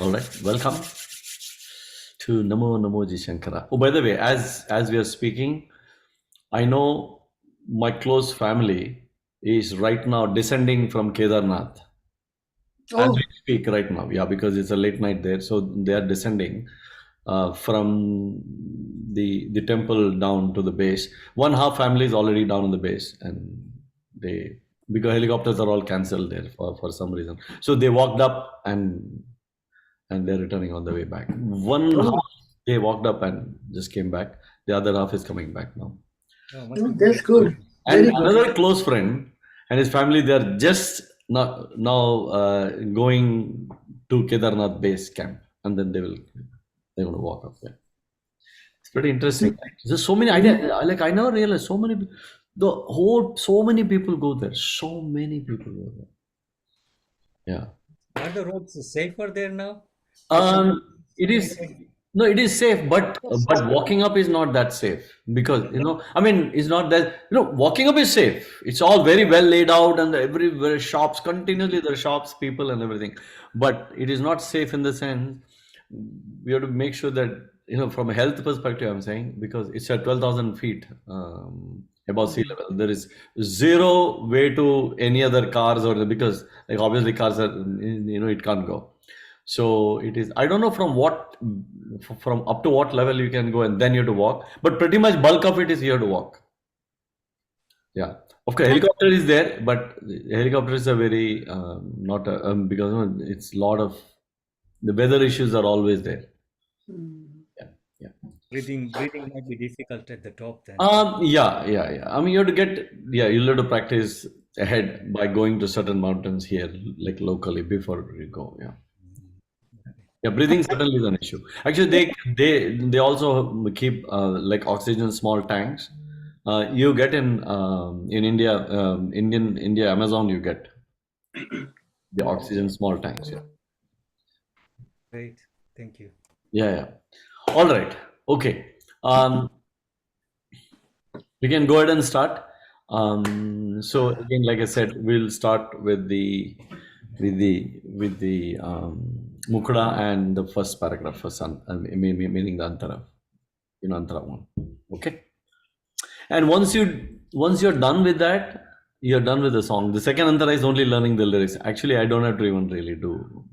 All right, welcome to Namo Shankara. Oh, by the way, as we are speaking, I know my close family is right now descending from Kedarnath as we Oh, speak right now. Yeah, because it's a late night there, so they are descending from the temple down to the base. One half family is already down on the base, and they because helicopters are all cancelled there for some reason. So they walked up and they're returning on the way back. One oh, half they walked up and just came back. The other half is coming back now. Oh, must oh, be that's beautiful. good. And Very good. another close friend and his family, they're just now going to Kedarnath base camp, and then they're going to walk up there. It's pretty interesting. There's so many ideas. Like I never realized so many people go there. So many people go there. Yeah. Are the roads safer there now? Like It somebody is said, no, it is safe, but walking up is not that safe because I mean, it's not that walking up is safe. It's all very well laid out and everywhere shops continuously there are shops, people and everything, but it is not safe in the sense we have to make sure that from a health perspective, I'm saying because it's at 12,000 feet above sea level. There is zero way to any other cars or because like obviously cars are it can't go. So it is. I don't know from up to what level you can go, and then you have to walk. But pretty much bulk of it is you have to walk. Yeah. Of course, helicopter is there, but helicopters are very not because it's a lot of the weather issues are always there. Mm. Yeah. Yeah. breathing might be difficult at the top then. Yeah. I mean, you have to you'll have to practice ahead by going to certain mountains here, like locally before you go. Yeah. Yeah, breathing certainly is an issue. Actually, they also keep like oxygen small tanks. You get in India, India Amazon, you get the oxygen small tanks. Yeah, Great. Thank you. yeah. All right. Okay. Um, we can go ahead and start. So again, like I said, we'll start with the Mukda and the first paragraph, first meaning the Antara, Antara one. Okay. And once you're done with that, you're done with the song. The second antara is only learning the lyrics. Actually, I don't have to even really do.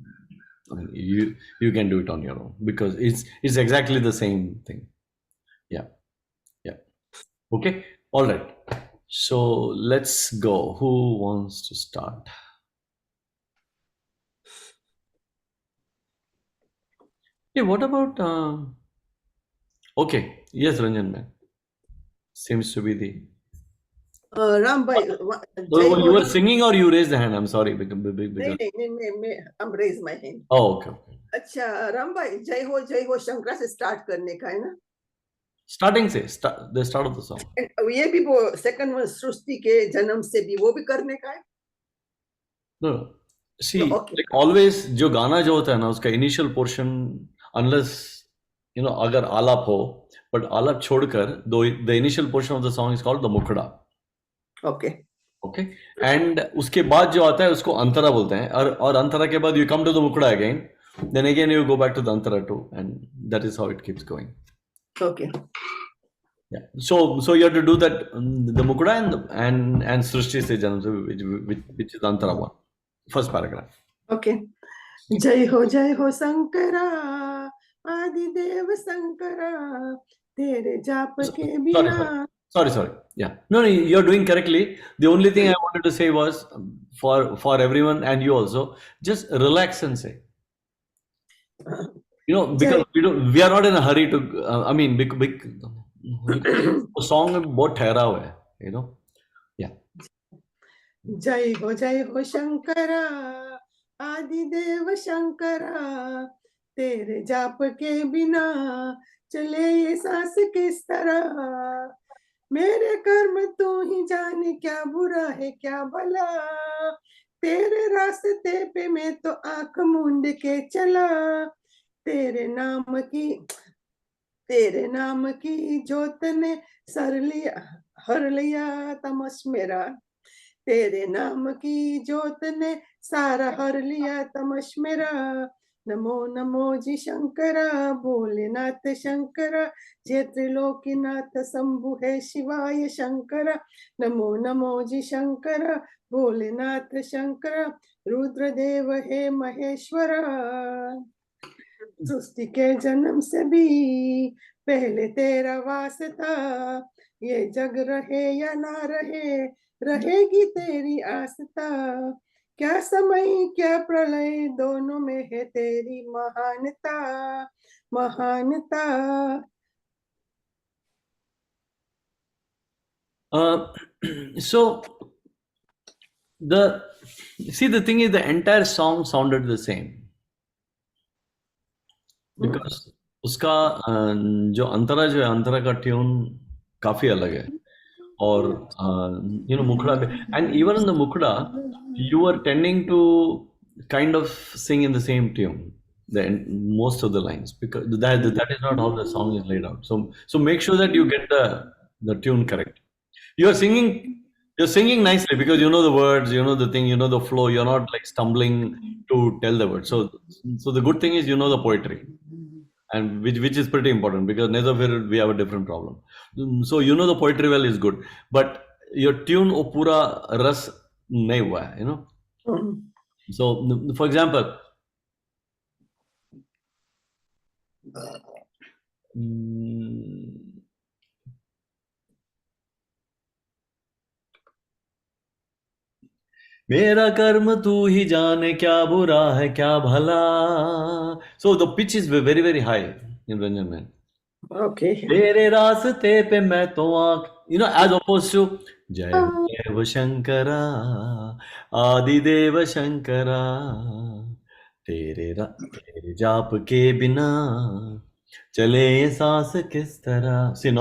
I mean, you can do it on your own because it's exactly the same thing. Yeah, yeah. Okay, all right. So let's go. Who wants to start? Hey, what about? Okay, yes, Ranjan man seems to be the. Ram bhai, Jai Oh, Ho. you were singing or you raised the hand? I'm sorry नहीं because. नहीं नहीं मैं I'm raise my hand. Oh, okay. अच्छा राम भाई जय हो शंकरा से start करने का है ना. Starting say the start of the song. ये भी वो सेकंड वन सृष्टि के जन्म से भी वो भी करने का है. No, no. See, okay like always, जो गाना जो होता है ना उसका initial portion, unless अगर आलाप हो, but आलाप छोड़कर, the initial portion of the song is called the मुखड़ा. ओके Okay, and उसके बाद जो आता है उसको अंतरा बोलते हैं और अंतरा के बाद you come to the मुखड़ा again, then again you go back to the antara too, and that is how it keeps going. Okay Yeah. So you have to do that the मुखड़ा and सृष्टि से जन्म which is antara one, first paragraph. Okay जय हो शंकरा आदिदेव शंकरा तेरे जाप के बिना. Sorry. Yeah. No, you're doing correctly. The only thing I wanted to say was for everyone and you also, just relax and say. Because we are not in a hurry to. I mean, song में बहुत ठहरा हुआ है. Yeah. जय हो शंकरा आदिदेव शंकरा तेरे जाप के बिना चले ये सांस किस तरह. मेरे कर्म तू ही जाने क्या बुरा है क्या भला. तेरे रास्ते पे मैं तो आंख मूंद के चला. तेरे नाम की जोत ने हर लिया तमस मेरा. तेरे नाम की जोत ने सारा हर लिया तमस मेरा. नमो नमो जी शंकरा, भोलेनाथ शंकरा, जय त्रिलोकीनाथ शंभु है शिवाय शंकरा। नमो नमो जी शंकरा, भोलेनाथ शंकरा, रुद्रदेव है महेश्वरा। सृष्टि के जन्म से भी पहले तेरा वास था, ये जग रहे या ना रहे, रहेगी तेरी आस्था। क्या समय क्या प्रलय, दोनों में है तेरी महानता, महानता। Uh, so the see the thing is the entire song sounded the same because उसका जो अंतरा का ट्यून काफी अलग है और मुखड़ा पे and even in the mukhda you were tending to kind of sing in the same tune most of the lines because that is not how the song is laid out, so make sure that you get the tune correct. You're singing you're singing nicely because you know the words, you know the thing, you know the flow, you're not like stumbling to tell the words. So the good thing is you know the poetry, and which is pretty important because neither of it we have a different problem. So you know the poetry well is good, but your tune wo pura ras nahi hua hai, so for example, mm, मेरा कर्म तू ही जाने क्या बुरा है क्या भला. So the pitch is very very high in Ranjan man. Okay. तेरे रास्ते पे मैं तो आंख, as opposed to जय हो देव शंकरा, आदिदेव शंकरा, तेरे जाप के बिना चले ये सांस किस तरह. सी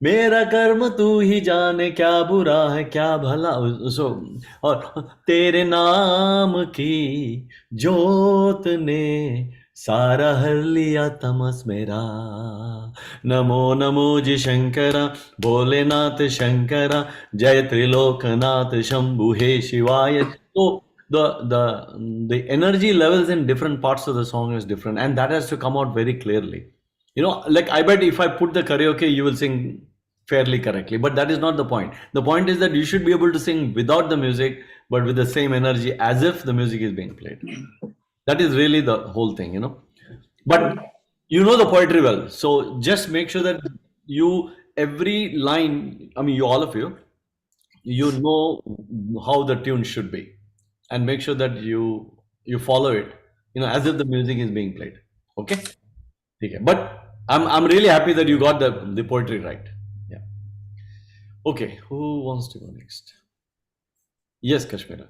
मेरा कर्म तू ही जाने क्या बुरा है क्या भला. सो और तेरे नाम की जोत ने सारा हर लिया तमस मेरा. नमो नमो जी शंकरा, भोलेनाथ शंकरा, जय त्रिलोकनाथ शंभु हे शिवाय. So the energy levels in different parts of the song is different, and that has to come out very clearly. Like I bet if I put the karaoke, you will sing fairly correctly, but that is not the point. The point is that you should be able to sing without the music, but with the same energy as if the music is being played. That is really the whole thing. But you know the poetry well, so just make sure that you every line, I mean you all of you know how the tune should be, and make sure that you follow it, as if the music is being played. Okay. Okay, but I'm really happy that you got the poetry right. Yeah. Okay, who wants to go next? Yes, Kashmira.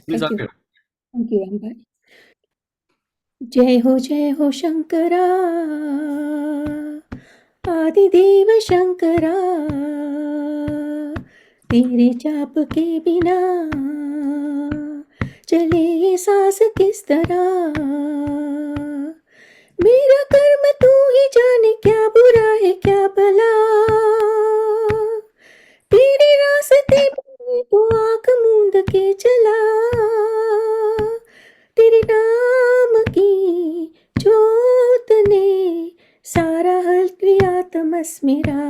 Please Thank you. unmute. Thank you, Amber. जय हो शंकरा, आदिदेव शंकरा, तेरे जाप के बिना चले ये सांस किस तरह. मेरा कर्म तू ही जाने क्या बुरा है क्या भला, तेरे रास्ते पे तो आंख मूंद के चला. तेरे नाम की जोत ने सारा हल किया तमस मेरा.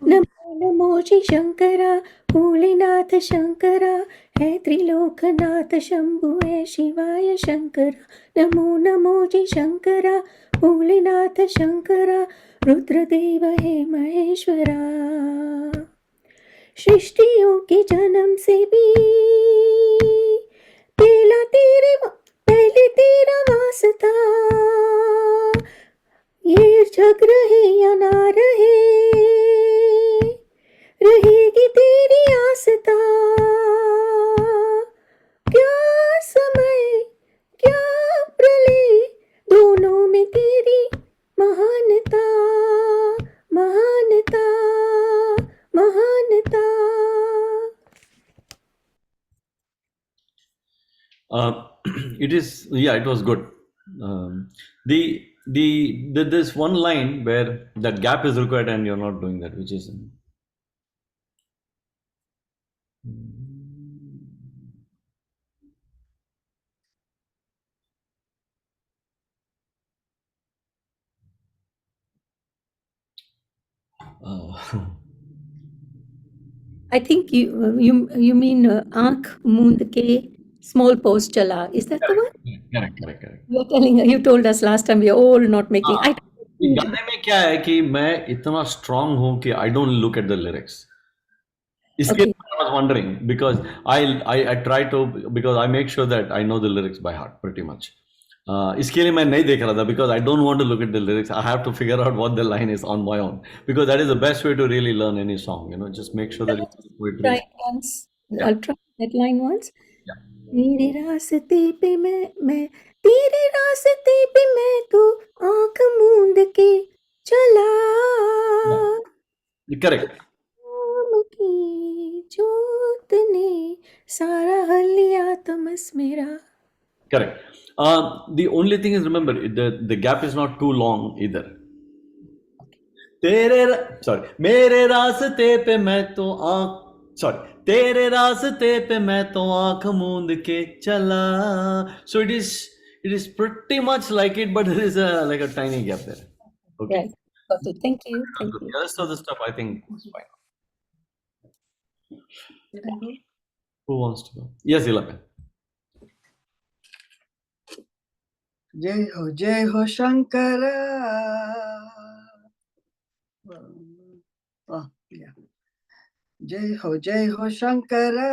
नमो नमो जी शंकरा, भोलेनाथ शंकरा, है त्रिलोकनाथ शंभु है शिवाय शंकरा. नमो नमो जी शंकरा, भोलेनाथ शंकरा, रुद्रदेव है महेश्वरा. सृष्टियों के जन्म से भी पहले तेरा वास्ता, ये जग रहे या ना रहे, रहेगी तेरी आस्था. क्या समय क्या प्रलय, दोनों में तेरी महानता, महानता, महानता. It was good. This one line where that gap is required and you're not doing that, which is Uh, I think you mean Aankh Moond Ke Small Post Chala. Is that the one? correct. You told us last time we are all not making. हाँ, I ये गाने में क्या है कि मैं इतना strong हूँ कि I don't look at the lyrics. इसके Okay. I was wondering because I try to because I make sure that I know the lyrics by heart pretty much. इसके लिए मैं नहीं देख रहा था because I don't want to look at the lyrics. I have to figure out what the line is on my own because that is the best way to really learn any song. You know, just make sure that you know the poetry. Try it once. Yeah, I'll try that line once. yeah. तेरे रास्ते पे मैं तेरे रास्ते पे मैं तो आंख मूंद के चला Correct. शाम की जोत ने सारा हलिया तमस मेरा. Correct. The only thing is remember the gap is not too long either. Sorry मेरे रास्ते पे मैं तो आँख सॉरी तेरे रास्ते पे मैं तो आँख मूंद के चला. So it is pretty much like it, but there is like a tiny gap there. Okay. Right. Got it. Thank you. Thank you. The rest of the stuff I think is fine. Did I go? Who wants to go? Yes, Ilapen. जय हो Shankara. Oh, yeah. जय हो शंकरा.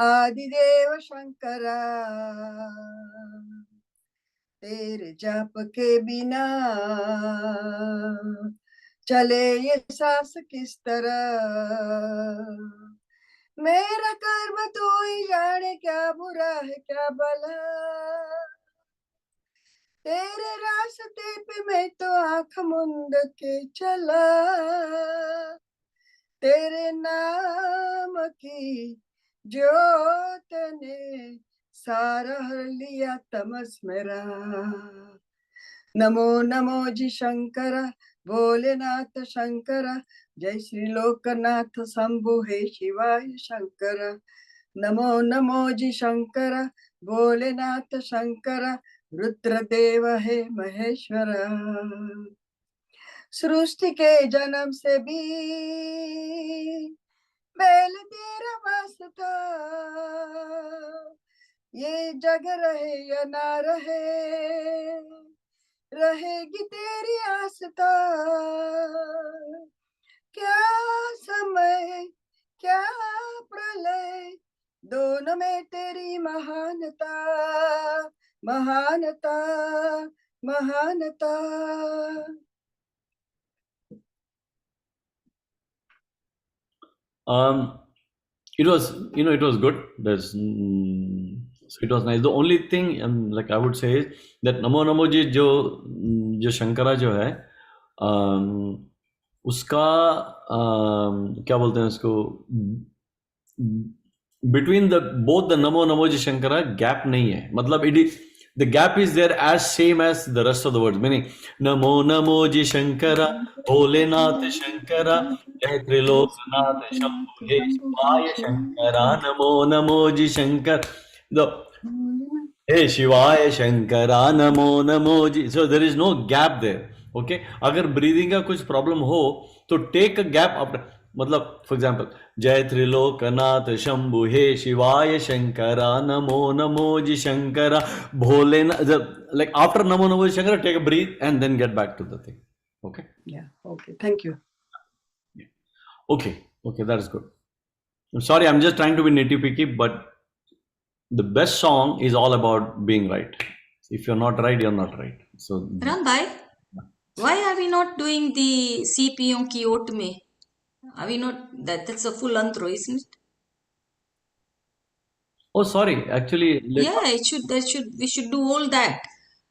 आदिदेव शंकरा. तेरे जाप के बिना चले ये सांस किस तरह. मेरा कर्म तू ही जाने क्या बुरा है क्या भला. तेरे रास्ते पे मैं तो आंख मूंद के चला. तेरे नाम की ज्योत ने सारा हर लिया तमस मेरा. नमो नमो जी शंकरा. भोलेनाथ शंकरा. जय श्री लोकनाथ शंभु हे शिवाय शंकरा. नमो नमो जी शंकरा. भोलेनाथ शंकरा. रुद्रदेव हे महेश्वरा. सृष्टि के जन्म से भी पहले तेरा वास्ता. ये जग रहे या ना रहे रहेगी तेरी आस्था. क्या समय क्या प्रलय दोनों में तेरी महानता महानता महानता. It was it was good. So it was nice. The only thing like I would say is that Namo Namo जी जो शंकरा जो है उसका क्या बोलते हैं उसको between both the Namo Namo ji Shankara gap नहीं है. मतलब the gap is there as same as the rest of the words, meaning Namo Namo जी शंकरा भोलेनाथ शंकरा जय त्रिलोकनाथ शंभु हे शिवाय शंकरा नमो नमो जी शंकर. The हे शिवाय शंकरा नमो नमो जी. So there is no gap there. Okay, अगर ब्रीदिंग का कुछ प्रॉब्लम हो तो टेक अ गैप आफ्टर. मतलब फॉर एग्जाम्पल जय त्रिलोकनाथ शंभु हे शिवाय शंकरा नमो नमो जी Shankara Bholenath. Like after namo namo ji shankara take a breathe and then get back to the thing. Okay. Yeah. Okay. Thank you. Okay, that is good. I'm sorry, I'm just trying to be nitty picky, but the best song is all about being right. If you're not right, you're not right. So Rambhai, why are we not doing the CPO ki oat mein? Are we not? That's a full antro, isn't it? oh sorry, actually Yeah, we should do all that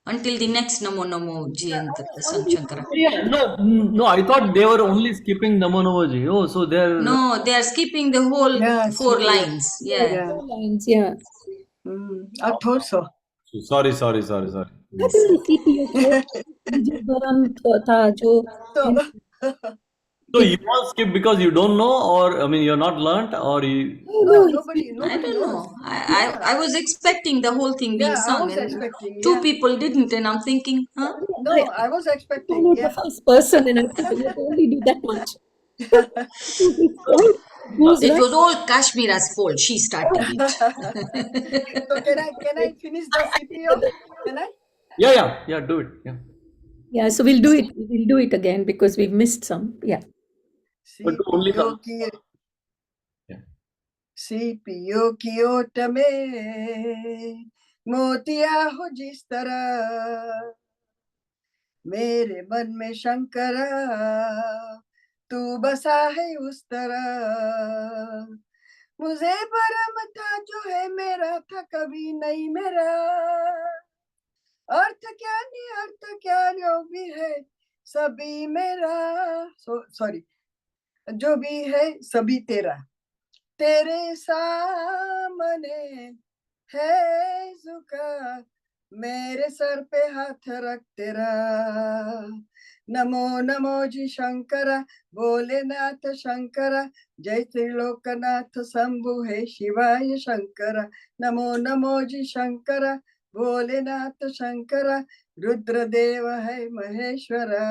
until the next Namo Namo Ji and the Shankara. yeah, no, I thought they were only skipping Namo Namo ji. Oh, so they're No, they are skipping the whole Yeah, 4 lines. Yeah. Yeah. Four lines, yeah. I thought so. sorry. What is the CPO की जो गरम था जो So, So you all skip because you don't know, or I mean you're not learnt, or you no, it's nobody I don't knows. know. I was expecting the whole thing being Yeah, I sung, was and expecting. two Yeah. people didn't, and I'm thinking, huh? No, I was I'm expecting. not the Yeah. first person, and I could only do that much. It goes It right. was all Kashmira's fault. She started it. So can I finish the CPO? Can I? Yeah, yeah, yeah. Do it. Yeah. Yeah, so we'll do it. We'll do it again because we've missed some. Yeah. But do only CPO some. की Yeah. CPO की ओट में मोतिया हो जिस तरह मेरे मन में शंकरा तू बसा है उस तरह मुझे भरम था जो है मेरा था कभी नहीं मेरा अर्थ क्या नहीं अर्थ क्या जो भी है सभी मेरा सॉरी जो भी है सभी तेरा तेरे सामने है झुका मेरे सर पे हाथ रख तेरा नमो नमो जी शंकरा भोलेनाथ शंकरा जय त्रिलोकनाथ शंभु है शिवाय शंकरा नमो नमो जी शंकरा भोलेनाथ शंकरा रुद्रदेव है Maheshwara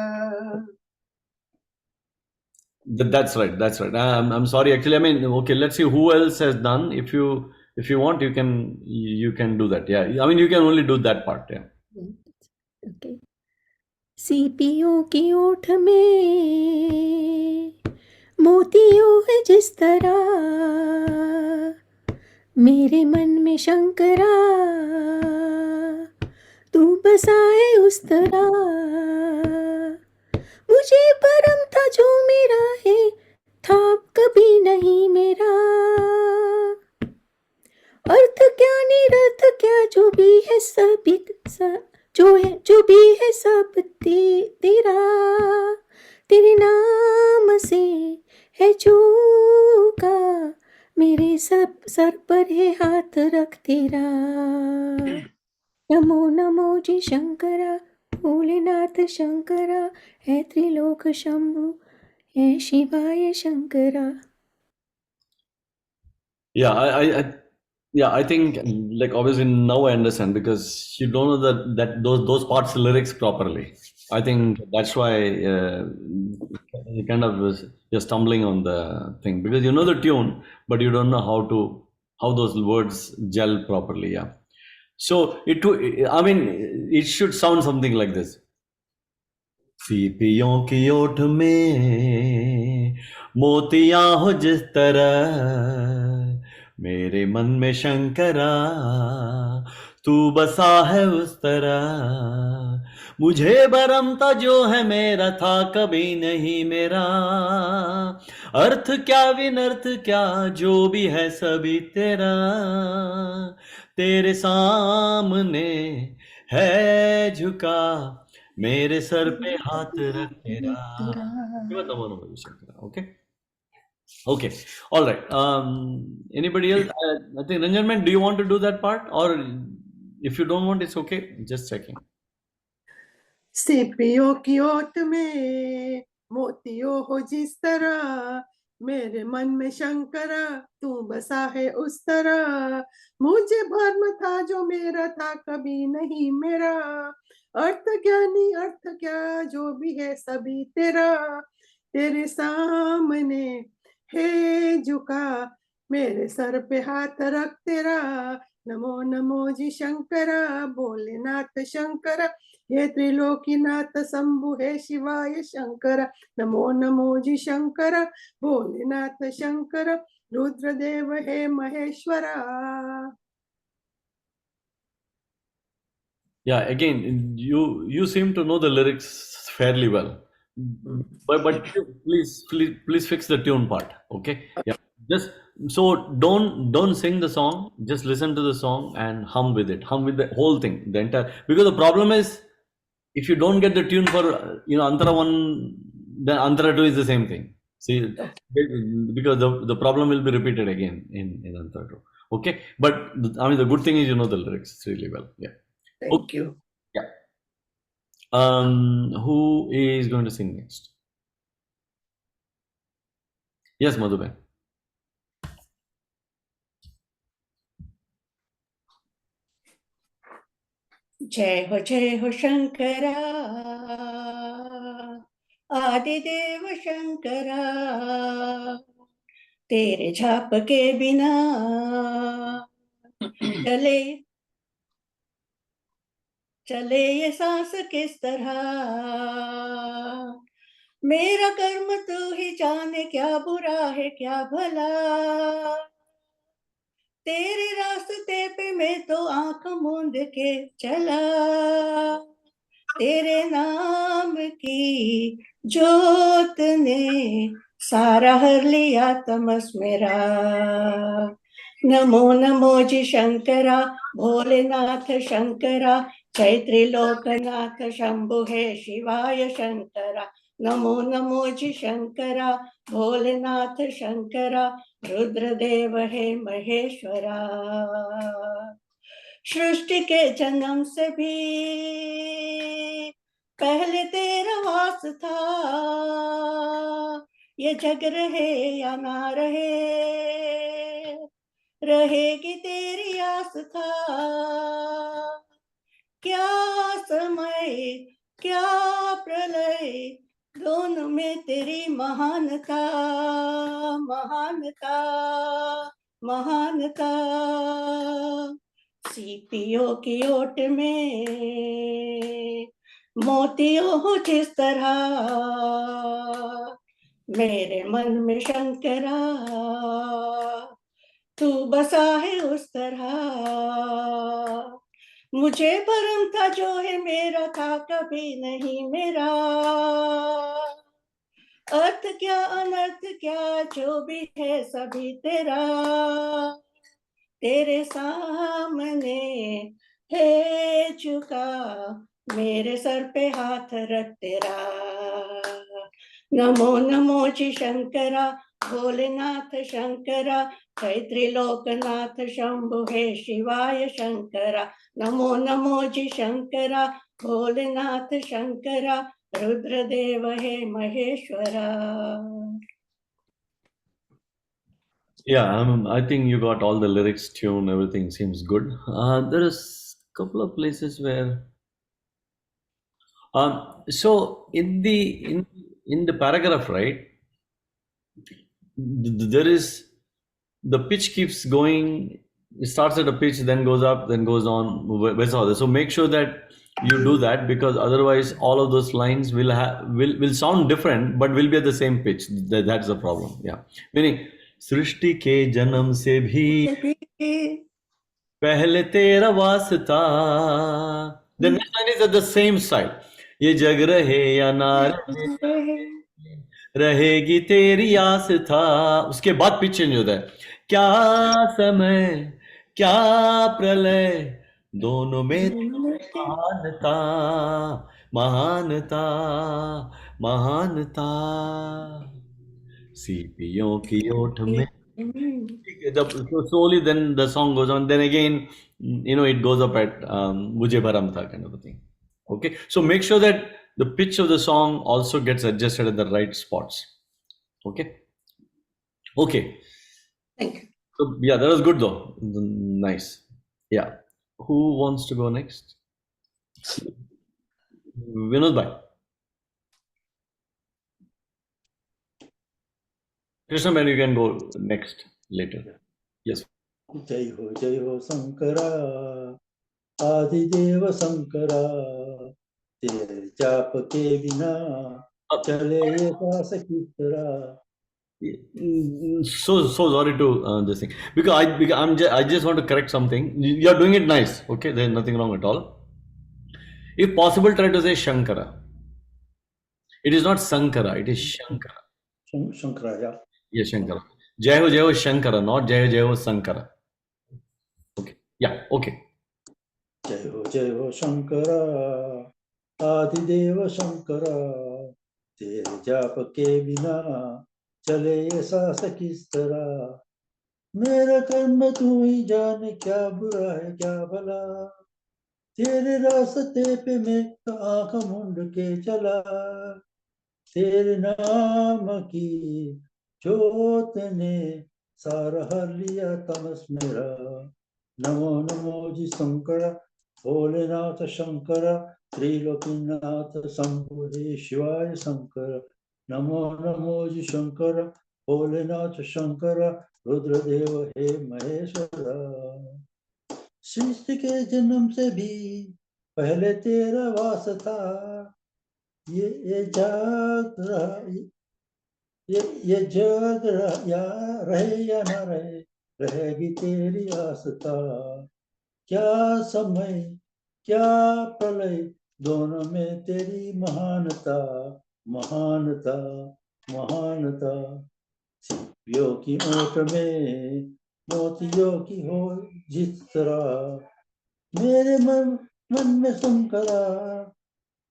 That's right. That's right. I'm sorry. Actually, I mean, okay. Let's see who else has done. If you want, you can do that. Yeah. I mean, you can only do that part. Yeah. Okay. सीपियों की ओठ में मोतियों है जिस तरह मेरे मन में शंकरा तू बसाए उस तरह मुझे भरम था जो मेरा है था कभी नहीं मेरा अर्थ क्या निरर्थ क्या जो भी है सभी जो भी है सब तेरा तेरे नाम से है चूका मेरे सब सर पर है हाथ रख तेरा नमो नमो जी शंकरा भोलेनाथ शंकरा है त्रिलोक शंभु है शिवाय Shankara Yeah, I think like obviously now I understand because you don't know those parts lyrics properly. I think that's why you kind of you're stumbling on the thing because you know the tune, but you don't know how those words gel properly. Yeah. So I mean, it should sound something like this. सीपियों की ओठ में मोतियां हो जिस तरह मेरे मन में शंकरा तू बसा है उस तरह मुझे भरम था जो है मेरा था कभी नहीं मेरा अर्थ क्या विनर्थ क्या जो भी है सभी तेरा तेरे सामने है झुका मेरे सर पे हाथ रख तेरा Give a Namo Namo Shankara. Okay. Okay. All right. Anybody else? I think Ranjan man, do you want to do that part, or if you don't want, it's okay. Just checking. सीपियों की ओट में मोतियों हो जिस तरह मेरे मन में शंकरा तू बसा है उस तरह मुझे भ्रम था जो मेरा था कभी नहीं मेरा अर्थ ज्ञानी अर्थ क्या जो भी है सभी तेरा तेरे सामने है झुका मेरे सर पे हाथ रख तेरा नमो नमो जी शंकरा भोलेनाथ शंकरा हे त्रिलोकीनाथ शंभु हे शिवाय शंकर नमो नमो जी शंकर भोलेनाथ शंकर रुद्रदेव हे Maheshwara Yeah. Again, you seem to know the lyrics fairly well, but please fix the tune part. Okay. Yeah. Just so don't sing the song. Just listen to the song and hum with it. Hum with the whole thing, the entire. Because the problem is if you don't get the tune for Antara 1, then Antara 2 is the same thing. See, because the problem will be repeated again in Antara 2. Okay, but I mean the good thing is you know the lyrics really well. Yeah. Okay. Thank you Yeah. Who is going to sing next? Yes, Madhuban. जय हो शंकरा, आदिदेव शंकरा, तेरे झाप के बिना चले चले ये सांस किस तरह। मेरा कर्म तू ही जाने, क्या बुरा है क्या भला। तेरे रास्ते पे मैं तो आंख मूंद के चला। तेरे नाम की जोत ने सारा हर लिया तमस मेरा। नमो नमो जी शंकरा, भोलेनाथ शंकरा, चैत्री लोकनाथ शंभु है शिवाय शंकरा। नमो नमो जी शंकरा, भोलेनाथ शंकरा, रुद्रदेव है महेश्वरा। सृष्टि के जन्म से भी पहले तेरा वास था। ये जग रहे या ना रहे, रहेगी तेरी आस था। क्या समय क्या प्रलय, दोनों में तेरी महानता, महानता, महानता। सीपियों की ओट में मोतियों हो जिस तरह, मेरे मन में शंकरा तू बसा है उस तरह। मुझे भरम था जो है मेरा था कभी नहीं मेरा। अर्थ क्या अनर्थ क्या जो भी है सभी तेरा। तेरे सामने है झुका, मेरे सर पे हाथ रख तेरा। नमो नमो जी शंकरा, भोलेनाथ शंकरा, चैत्री लोकनाथ शंभु है शिवाय शंकरा। नमो नमो जी शंकरा, भोलेनाथ शंकरा, रुद्रदेव है Maheshwara. Yeah, I think you got all the lyrics, tune, everything seems good. There is a couple of places where, so in the paragraph, right, there is the pitch keeps going. It starts at a pitch, then goes up, then goes on, vice versa. So make sure that you do that because otherwise, all of those lines will sound different, but will be at the same pitch. That's the problem. Yeah, meaning सृष्टि के जन्म से भी पहले तेरा वास्ता. The next line is at the same side. ये जग रहे या ना रहे, रहेगी तेरी आस था. उसके बाद पिच चेंज होता है. क्या समय क्या प्रलय, दोनों में महानता, महानता, महानता. सीपियों की ओठ में. So slowly then the song goes on. Then again, it goes up at Mujhe Bharam Tha kind of a thing. Okay. So make sure that the pitch of the song also gets adjusted at the right spots. Okay. Okay. Thank you. So yeah, that was good though. Nice. Yeah. Who wants to go next? Vinod bhai. Krishna man, you can go next later. Yes. जय हो शंकरा, आदिदेव शंकरा, तेरे जाप के बिना चले ये सांस किस तरह. So sorry to this thing because I just want to correct something. You are doing it nice. Okay, there's nothing wrong at all. If possible, try to say Shankara. It is not Sankara. It is Shankara. Shankara, या Yes, Shankara. Jai Ho Shankara, not Jai Ho Sankara. Okay. Yeah. Okay. जय हो शंकरा, आदिदेव शंकरा, तेरे जाप के बिना चले ये सांस किस तरह. मेरा कर्म तू ही जाने, क्या बुरा है क्या भला. तेरे रास्ते पे मैं आंख मूंद के चला. तेरे नाम की जोत ने सारा हर लिया तमस मेरा. नमो नमो जी शंकरा, भोलेनाथ शंकर त्रिलोकीनाथ शंभु हे शिवाय शंकर नमो नमो जी शंकर भोलेनाथ शंकर रुद्रदेव हे महेश्वर सृष्टि के जन्म से भी पहले तेरा वास था ये जाग रहा ये जग या रहे या ना रहे रहेगी तेरी आस्था क्या समय क्या प्रलय दोनों में तेरी महानता महानता महानता सिपियों की ओट में मोतियों की हो जिस तरह मेरे मन में शंकरा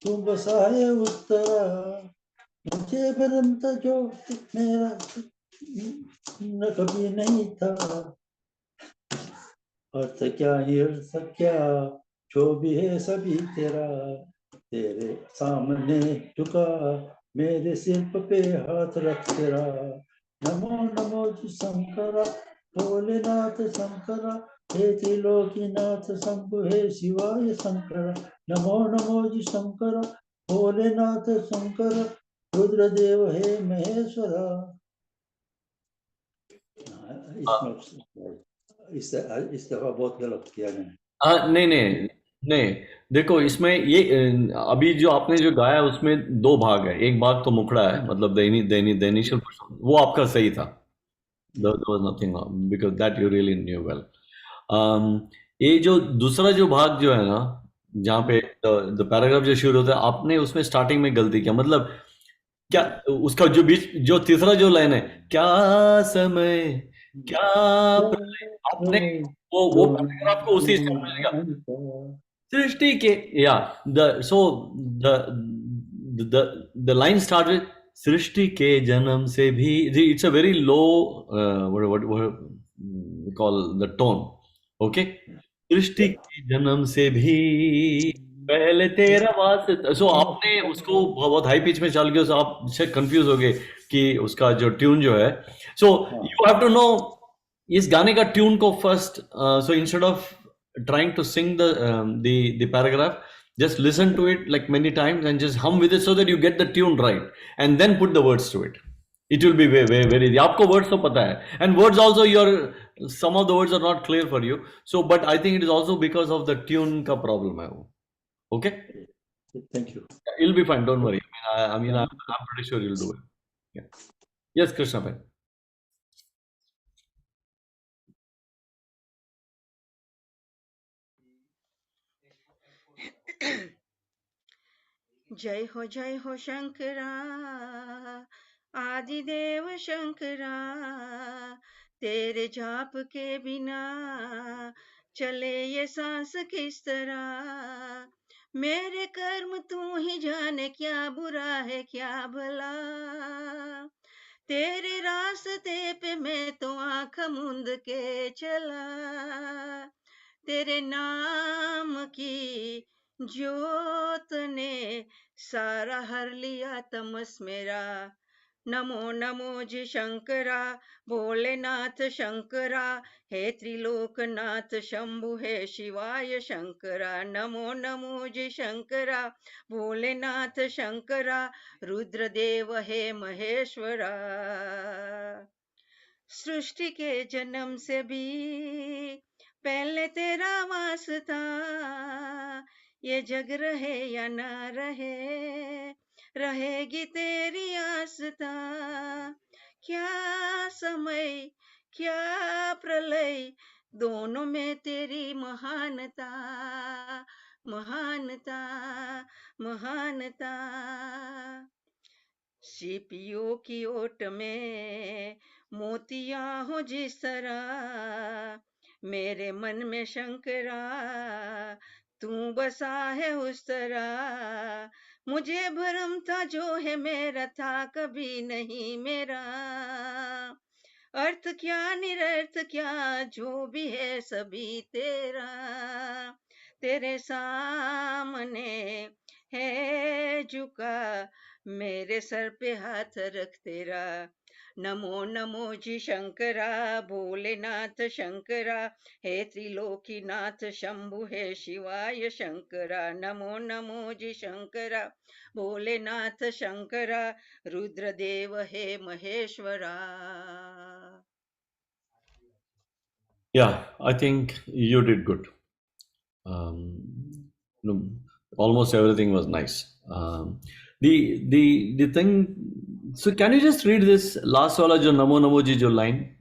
तू बसा है उस तरह मुझे भरम था जो मेरा न कभी नहीं था अर्थ क्या निरर्थ क्या जो भी है सभी तेरा तेरे सामने झुका मेरे सिर पे हाथ रख तेरा नमो नमो जी शंकरा भोलेनाथ शंकरा हे त्रिलोकीनाथ शंभु हे शिवाय शंकरा नमो नमो जी शंकरा भोलेनाथ शंकर रुद्रदेव हे महेश्वरा इस दफा बहुत गलत किया मैंने नहीं नहीं नहीं, देखो इसमें ये अभी जो आपने जो गाया उसमें दो भाग है। एक भाग तो मुखड़ा है, मतलब द इनिशियल पोर्शन वो आपका सही था। there was nothing wrong because that you really knew well. ये जो दूसरा जो भाग जो है ना, जहाँ पे द पैराग्राफ जो शुरू होता है, आपने उसमें स्टार्टिंग में गलती किया। मतलब क्या उसका जो बीच जो तीसरा जो लाइन है, क्या समय क्या प्रलय, आपने वो पैराग्राफ को उसी स्टाइल में लिखा। सृष्टि के या the so the the line start with सृष्टि के जन्म से भी। It's a very low what call the tone. Okay, सृष्टि के जन्म से भी पहले तेरा वास्ता। सो आपने उसको बहुत हाई पिच में चल के सो आप से कंफ्यूज हो गए कि उसका जो ट्यून जो है। So you have to know इस गाने का ट्यून को first. So instead of trying to sing the paragraph, just listen to it like many times and just hum with it so that you get the tune right, and then put the words to it. It will be very easy. आपको words तो पता है, and words also your some of the words are not clear for you. So but I think it is also because of the tune का problem है वो. Okay, thank you you'll be fine, don't worry. I'm pretty sure you'll do it. Yeah. Yes, Krishna bhai. जय हो शंकरा आदिदेव शंकरा तेरे जाप के बिना चले ये सांस किस तरह मेरे कर्म तू ही जाने क्या बुरा है क्या भला तेरे रास्ते पे मैं तो आंख मूंद के चला तेरे नाम की ज्योत ने सारा हर लिया तमस मेरा नमो नमो जी शंकरा भोलेनाथ शंकरा हे त्रिलोकनाथ शंभु हे शिवाय शंकरा नमो नमो जी शंकरा भोलेनाथ शंकरा रुद्रदेव हे महेश्वरा सृष्टि के जन्म से भी पहले तेरा वास्ता ये जग रहे या ना रहे रहेगी तेरी आस्था क्या समय क्या प्रलय दोनों में तेरी महानता महानता महानता सीपियों की ओट में मोतियां हो जिस तरह मेरे मन में शंकरा तू बसा है उस तरह मुझे भरम था जो है मेरा था कभी नहीं मेरा अर्थ क्या निरर्थ क्या जो भी है सभी तेरा तेरे सामने है झुका मेरे सर पे हाथ रख तेरा नमो नमो जी शंकरा, भोलेनाथ शंकरा, हे त्रिलोकीनाथ शंभु हे शिवाय शंकरा। नमो नमो जी शंकरा, भोलेनाथ शंकरा, रुद्रदेव हे Maheshwara. Yeah, I think you did good. Um, no, almost everything was nice. The thing. So can you just read this last wala jo Namo Namo ji jo line?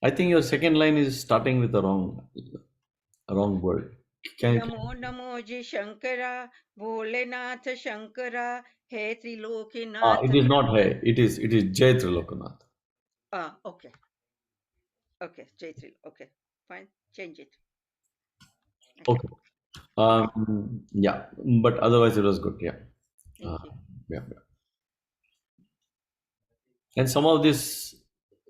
I think your second line is starting with the wrong word. Namo Namo ji Shankara, Bholenath Shankara, hey Trilokinath It is not Shankar. hai. It is Jai Trilokanath. Okay, okay, Jaitril. Okay, fine, change it. Okay, Okay. okay, Yeah, but otherwise it was good. Yeah. Uh, thank you. yeah, yeah. And some of this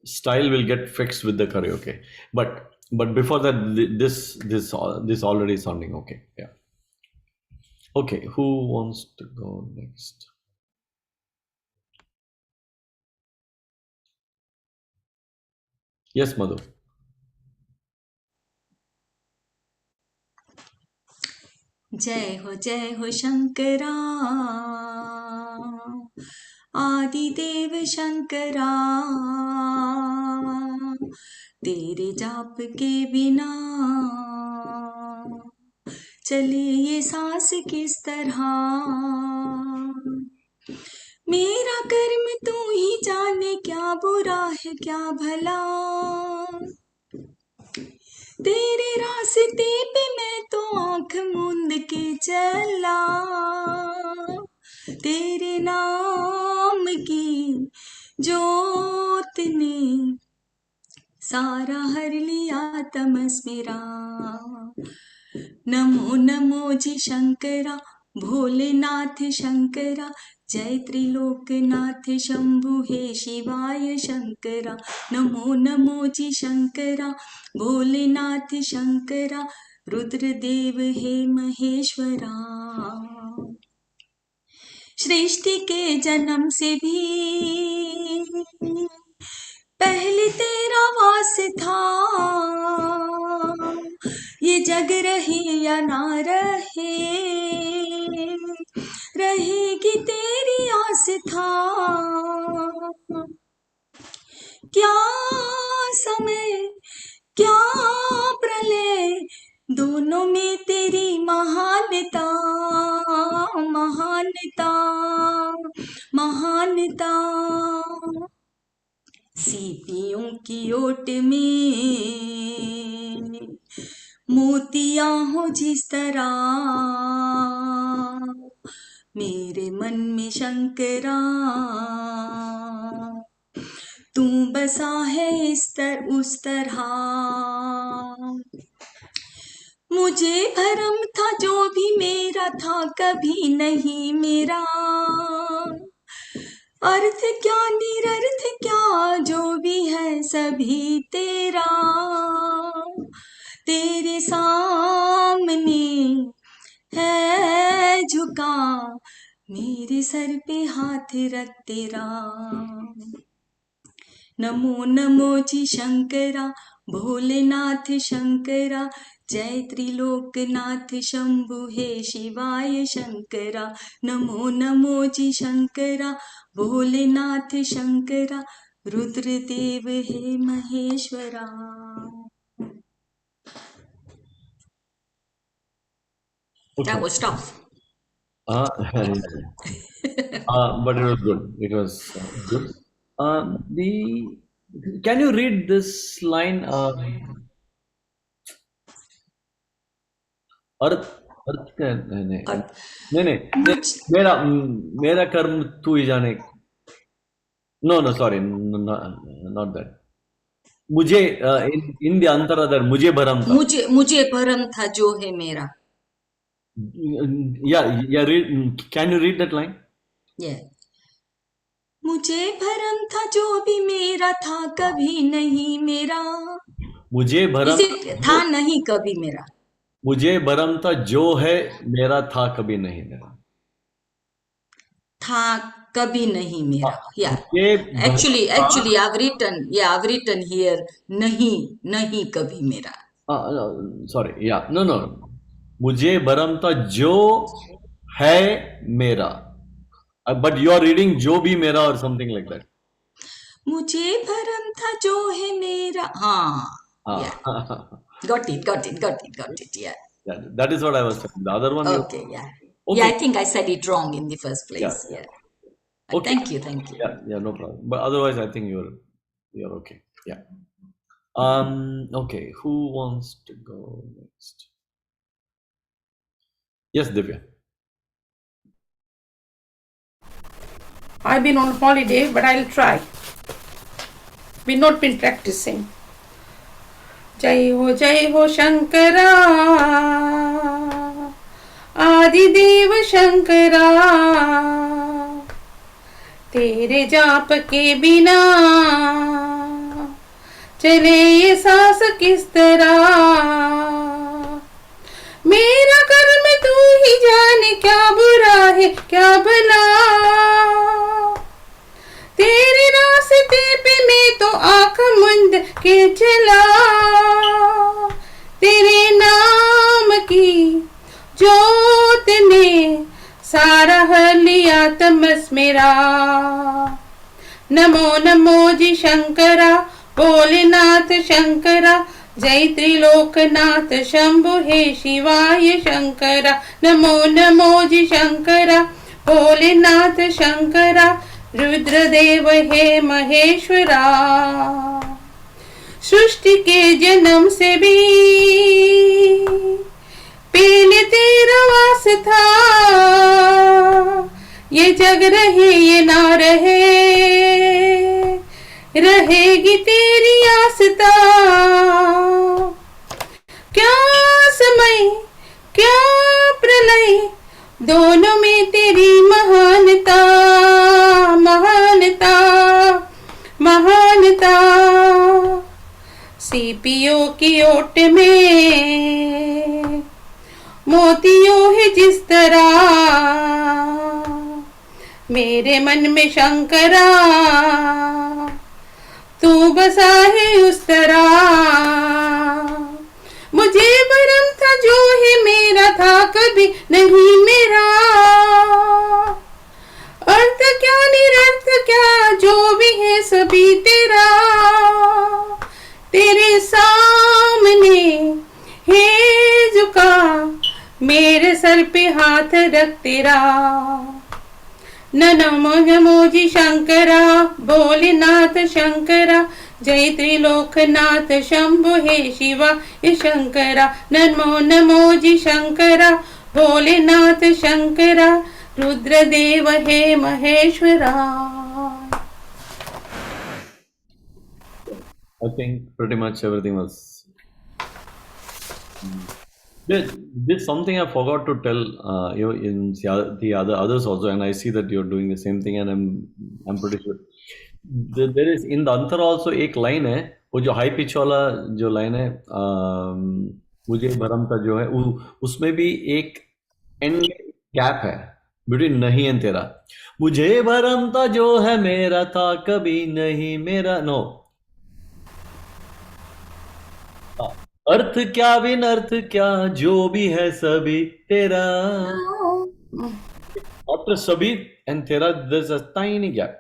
style will get fixed with the karaoke. But before that, this already sounding okay. Yeah. Okay. Who wants to go next? Yes, Madhu. जय हो शंकरा, आदिदेव शंकरा, तेरे जाप के बिना चले ये सांस किस तरह। मेरा कर्म तू ही जाने, क्या बुरा है क्या भला, तेरे रास्ते पे मैं तो आंख मूंद के चला, तेरे नाम की जोत ने सारा हर लिया तमस मेरा। नमो नमो जी शंकरा, भोलेनाथ शंकरा, जय त्रिलोकनाथ शंभु हे शिवाय शंकरा। नमो नमो जी शंकरा, भोलेनाथ शंकरा, रुद्रदेव हे महेश्वरा। सृष्टि के जन्म से भी पहले तेरा वास था, ये जग रहे या ना रहे, रहेगी तेरी आस था। क्या समय क्या प्रलय, दोनों में तेरी महानता, महानता, महानता। सीपियों की ओट में मोतियां हो जिस तरह, मेरे मन में शंकरा तू बसा है उस तरह। मुझे भरम था जो भी मेरा था कभी नहीं मेरा, अर्थ क्या निरर्थ क्या जो भी है सभी तेरा, तेरे सामने है झुका मेरे सर पे हाथ रख तेरा। नमो नमो जी शंकरा, भोलेनाथ शंकरा, जय त्रिलोकनाथ शंभु हे शिवाय शंकरा। नमो नमो जी शंकरा, भोलेनाथ शंकरा, रुद्रदेव हे Maheshwara. Okay. That was tough. But it was good. It was good. The Can you read this line? अर्थ अर्थ का नहीं नहीं और नहीं नहीं नहीं, मुझ मेरा मेरा कर्म तू ही जाने। No no sorry, not that. मुझे इन द अंतर अदर मुझे भरम था। मुझे भरम था जो है मेरा। या read, can you read that line? Yeah. मुझे भरम था जो भी मेरा था कभी नहीं मेरा, मुझे भरम इसे था नहीं कभी मेरा। मुझे भरम था जो है मेरा था कभी नहीं मेरा। था कभी नहीं मेरा. Yeah. ये Actually, I've written here, नहीं, नहीं कभी मेरा. सॉरी या नो नो मुझे भरम था जो है मेरा बट यू आर रीडिंग जो भी मेरा और समथिंग लाइक दैट मुझे भरम था जो है मेरा. हाँ. Yeah. हाँ Got it. Yeah. that is what I was saying. The other one you Okay, yeah. okay Yeah, I think I said it wrong in the first yeah place. Yeah. okay Thank you. yeah no problem but otherwise I think you're okay yeah okay who wants to go next yes Divya I've been on holiday, but I'll try. We've not been practicing. जय हो शंकरा आदिदेव शंकरा तेरे जाप के बिना चले ये सांस किस तरह मेरा कर्म तू ही जाने क्या बुरा है क्या भला तेरे रास्ते पे मैं तो आँख मुंद के चला तेरे नाम की जोत ने सारा हर लिया तमस मेरा नमो नमो जी शंकरा भोलेनाथ शंकरा जय त्रिलोकनाथ शंभु हे शिवाय शंकरा नमो नमो जी शंकरा भोलेनाथ शंकरा रुद्रदेव हे महेश्वरा सृष्टि के जन्म से भी पहले तेरा वास था ये जग रहे ये ना रहे रहेगी तेरी आस्था क्या समय क्या प्रलय दोनों में तेरी महानता महानता महानता सीपियों की ओट में मोतियों है जिस तरह मेरे मन में शंकरा तू बसा है उस तरह मुझे भरम था जो है मेरा था कभी नहीं मेरा अर्थ क्या निरर्थ क्या जो भी है सभी तेरा तेरे सामने है झुका मेरे सर पे हाथ रख तेरा नमो नमो जी शंकरा भोलेनाथ शंकरा जय त्रिलोकनाथ शंभु हे शिवा ये शंकरा नमो नमो जी शंकरा भोलेनाथ शंकरा रुद्रदेव हे Maheshwara I think pretty much everything was. There's something I forgot to tell you in the others also, and I see that you're doing the same thing, and I'm pretty sure there is in the अंतर also एक line है वो जो high pitch वाला जो line है मुझे भरम का जो है उसमें भी एक एंड गैप है बिटवीन नहीं एंड तेरा मुझे भरम था जो है मेरा था कभी नहीं मेरा नो अर्थ क्या बिन अर्थ क्या जो भी है सभी तेरा after सभी and तेरा there's a tiny gap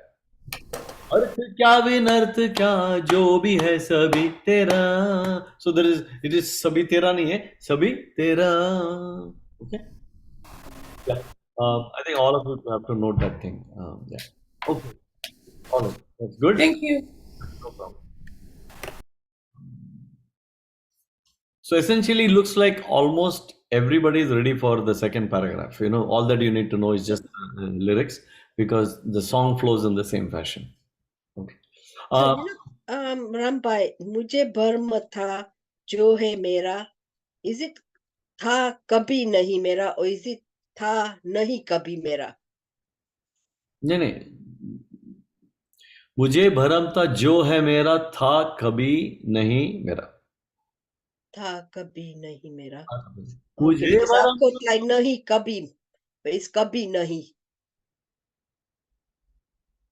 अर्थ क्या बिन अर्थ क्या जो भी है सभी तेरा so there is it is सभी तेरा नहीं है सभी तेरा okay yeah I think all of you have to note that thing yeah okay all right that's good thank you no problem. So essentially, it looks like almost everybody is ready for the second paragraph. You know, all that you need to know is just lyrics because the song flows in the same fashion. Okay. Rampai, मुझे भ्रम था जो है मेरा. Is it था कभी नहीं मेरा or is it था नहीं कभी मेरा? नहीं मुझे भरम था जो है मेरा था कभी नहीं मेरा था कभी नहीं मेरा. मुझे because भरम आपको like नहीं कभी is कभी नहीं.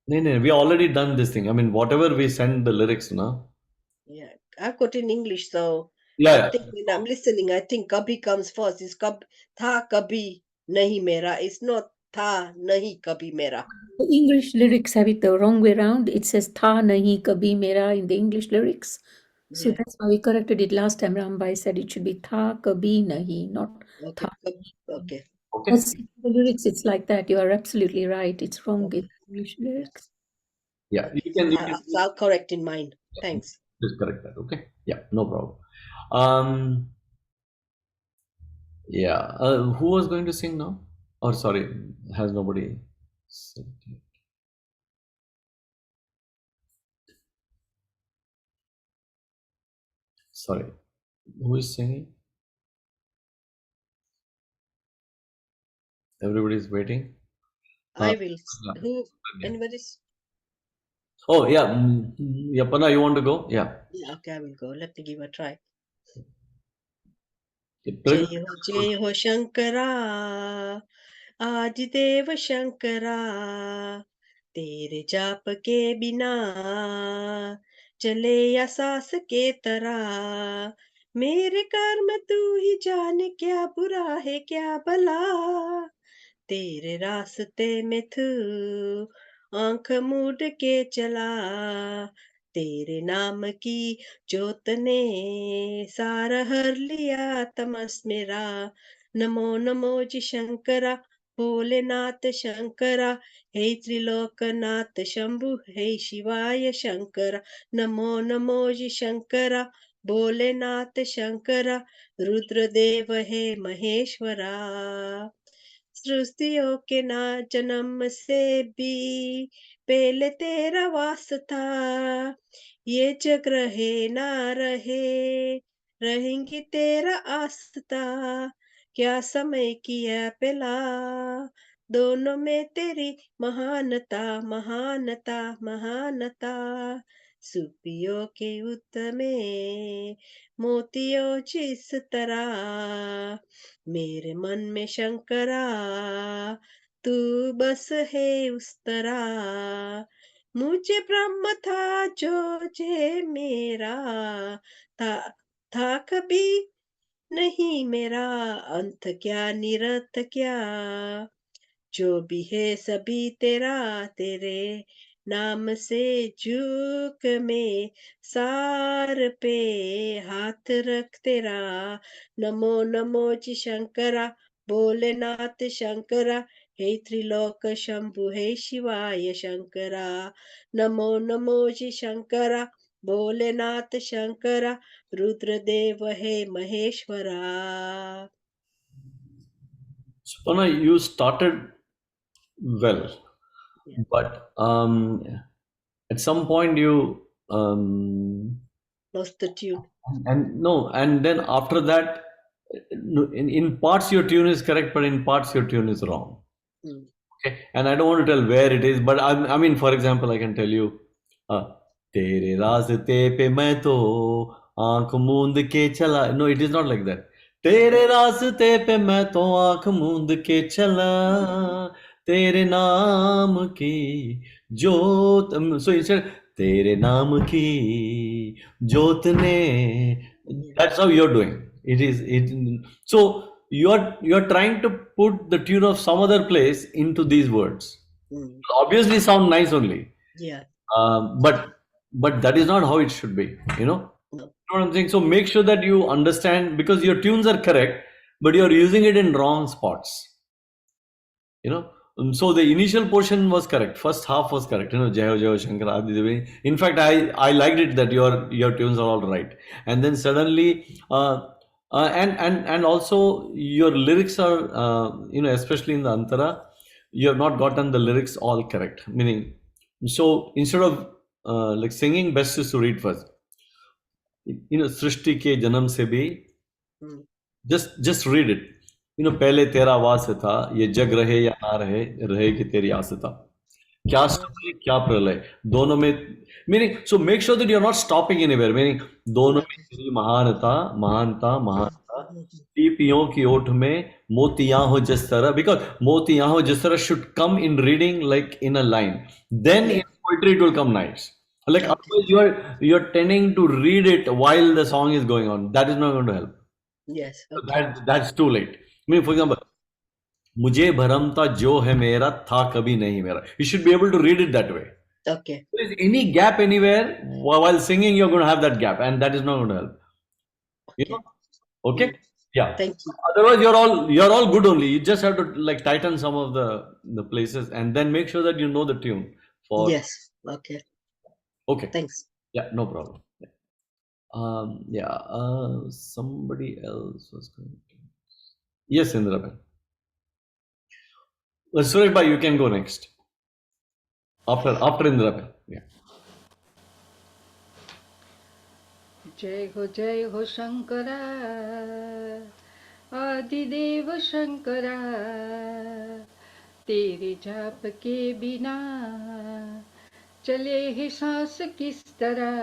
No, no, we already done this thing. I mean, whatever we send the lyrics, no? Yeah, I've got in English, so Yeah, I yeah. think when I'm listening, I think kabhi comes first. It's tha kabhi nahi mera. It's not tha nahi kabhi mera. The English lyrics have it the wrong way around. It says tha nahi kabhi mera in the English lyrics. So Yeah. that's why we corrected it last time. Rambai said it should be tha kabhi nahi, not Okay. tha. Okay. Okay. That's the lyrics. It's like that. You are absolutely right. It's wrong in Okay. English lyrics. Yeah, Okay. you can So I'll correct in mine. Thanks. just correct that. Okay. Yeah, no problem. Um, yeah. Who was going to sing now? Or sorry, has nobody? Sorry, who is singing? Everybody is waiting. Uh, I will. yeah. Who? Yeah. Anybody's? Oh yeah, Yapana, you want to go? Yeah. Yeah. Okay, I will go. Let me give a try. Pragna- जय हो शंकरा आदिदेव शंकरा तेरे जाप के बिना चले या सांस के तरह मेरे कर्म तू ही जाने क्या बुरा है क्या भला तेरे रास्ते में तू आंख मूड के चला तेरे नाम की ज्योत ने सारा हर लिया तमस मेरा नमो नमो जी शंकरा भोलेनाथ शंकरा हे त्रिलोकनाथ शंभु हे शिवाय शंकरा नमो नमो जी शंकरा भोलेनाथ शंकरा रुद्रदेव हे महेश्वरा सृष्टियों के ना जन्म से भी पहले तेरा वास था ये जग रहे ना रहे रहेंगी तेरा आस्था क्या समय किया पहला दोनों में तेरी महानता महानता महानता सुपियों के उत्तमे मोतियों जिस तरह मेरे मन में शंकरा तू बस है उस तरह मुझे ब्रह्म था जो मेरा था था कभी नहीं मेरा अंत क्या निरत क्या जो भी है सभी तेरा तेरे नाम से झुक में सार पे हाथ रख तेरा नमो नमो जी शंकरा भोलेनाथ शंकरा हे त्रिलोक शंभु हे शिवाय शंकरा नमो नमो जी शंकरा भोलेनाथ शंकरा रुद्रदेव हे Maheshwara Supana, you started well, Yeah. but at some point you Lost the tune. and no, and then after that, no, in parts your tune is correct, but in parts your tune is wrong. Mm. Okay, and I don't want to tell where it is, but I mean, for example, I can tell you, uh, तेरे रास्ते पे मैं तो आंख मूंद के चला. No, it is not like that. तेरे रास्ते पे मैं तो आंख मूंद के चला, तेरे नाम की जोत. So instead, तेरे नाम की जोत ने. Yeah. That's how you're doing. It is it. So you're trying to put the tune of some other place into these words. Mm. Obviously, sound nice only, Yeah. but that is not how it should be. No. Know what I'm saying? So make sure that you understand because your tunes are correct, but you're using it in wrong spots. So the initial portion was correct. First half was correct. Jayo Jayo Shankara Adi Devi. In fact, I liked it that your tunes are all right. And then suddenly, and also your lyrics are, especially in the Antara, you have not gotten the lyrics all correct. Meaning, so instead of like singing, best is to read first. सृष्टि के जन्म से भी Mm. just read it. पहले तेरा वास था ये जग रहे या ना रहे रहेगी तेरी आस था. क्या समय क्या प्रलय दोनों में, meaning so make sure that you are not stopping anywhere, meaning दोनों में Okay. तेरी महानता महानता महानता, सीपियों की ओट में मोतियां हो जिस तरह, बिकॉज मोतियां हो जिस तरह should come in reading like in a line, then in Yeah. Poetry it will come nice. Like Okay. otherwise you're tending to read it while the song is going on. That is not going to help. Yes. So Okay. that's too late. I mean, for example, मुझे भरम था जो है मेरा था कभी नहीं मेरा. You should be able to read it that way. Okay. There is any gap anywhere while singing, you're going to have that gap, and that is not going to help. You know? Okay. Okay? Yeah. Thank you. Otherwise, you're all good only. You just have to like tighten some of the places, and then make sure that you know the tune. For Yes. Okay. okay. Thanks. Yeah, no problem. Yeah. Somebody else was going to. Yes, Indra. Suresh bhai, you can go next. After Indra. Yeah. जय हो शंकरा आदिदेव शंकरा, तेरे जाप के बिना चले ही सांस किस तरह।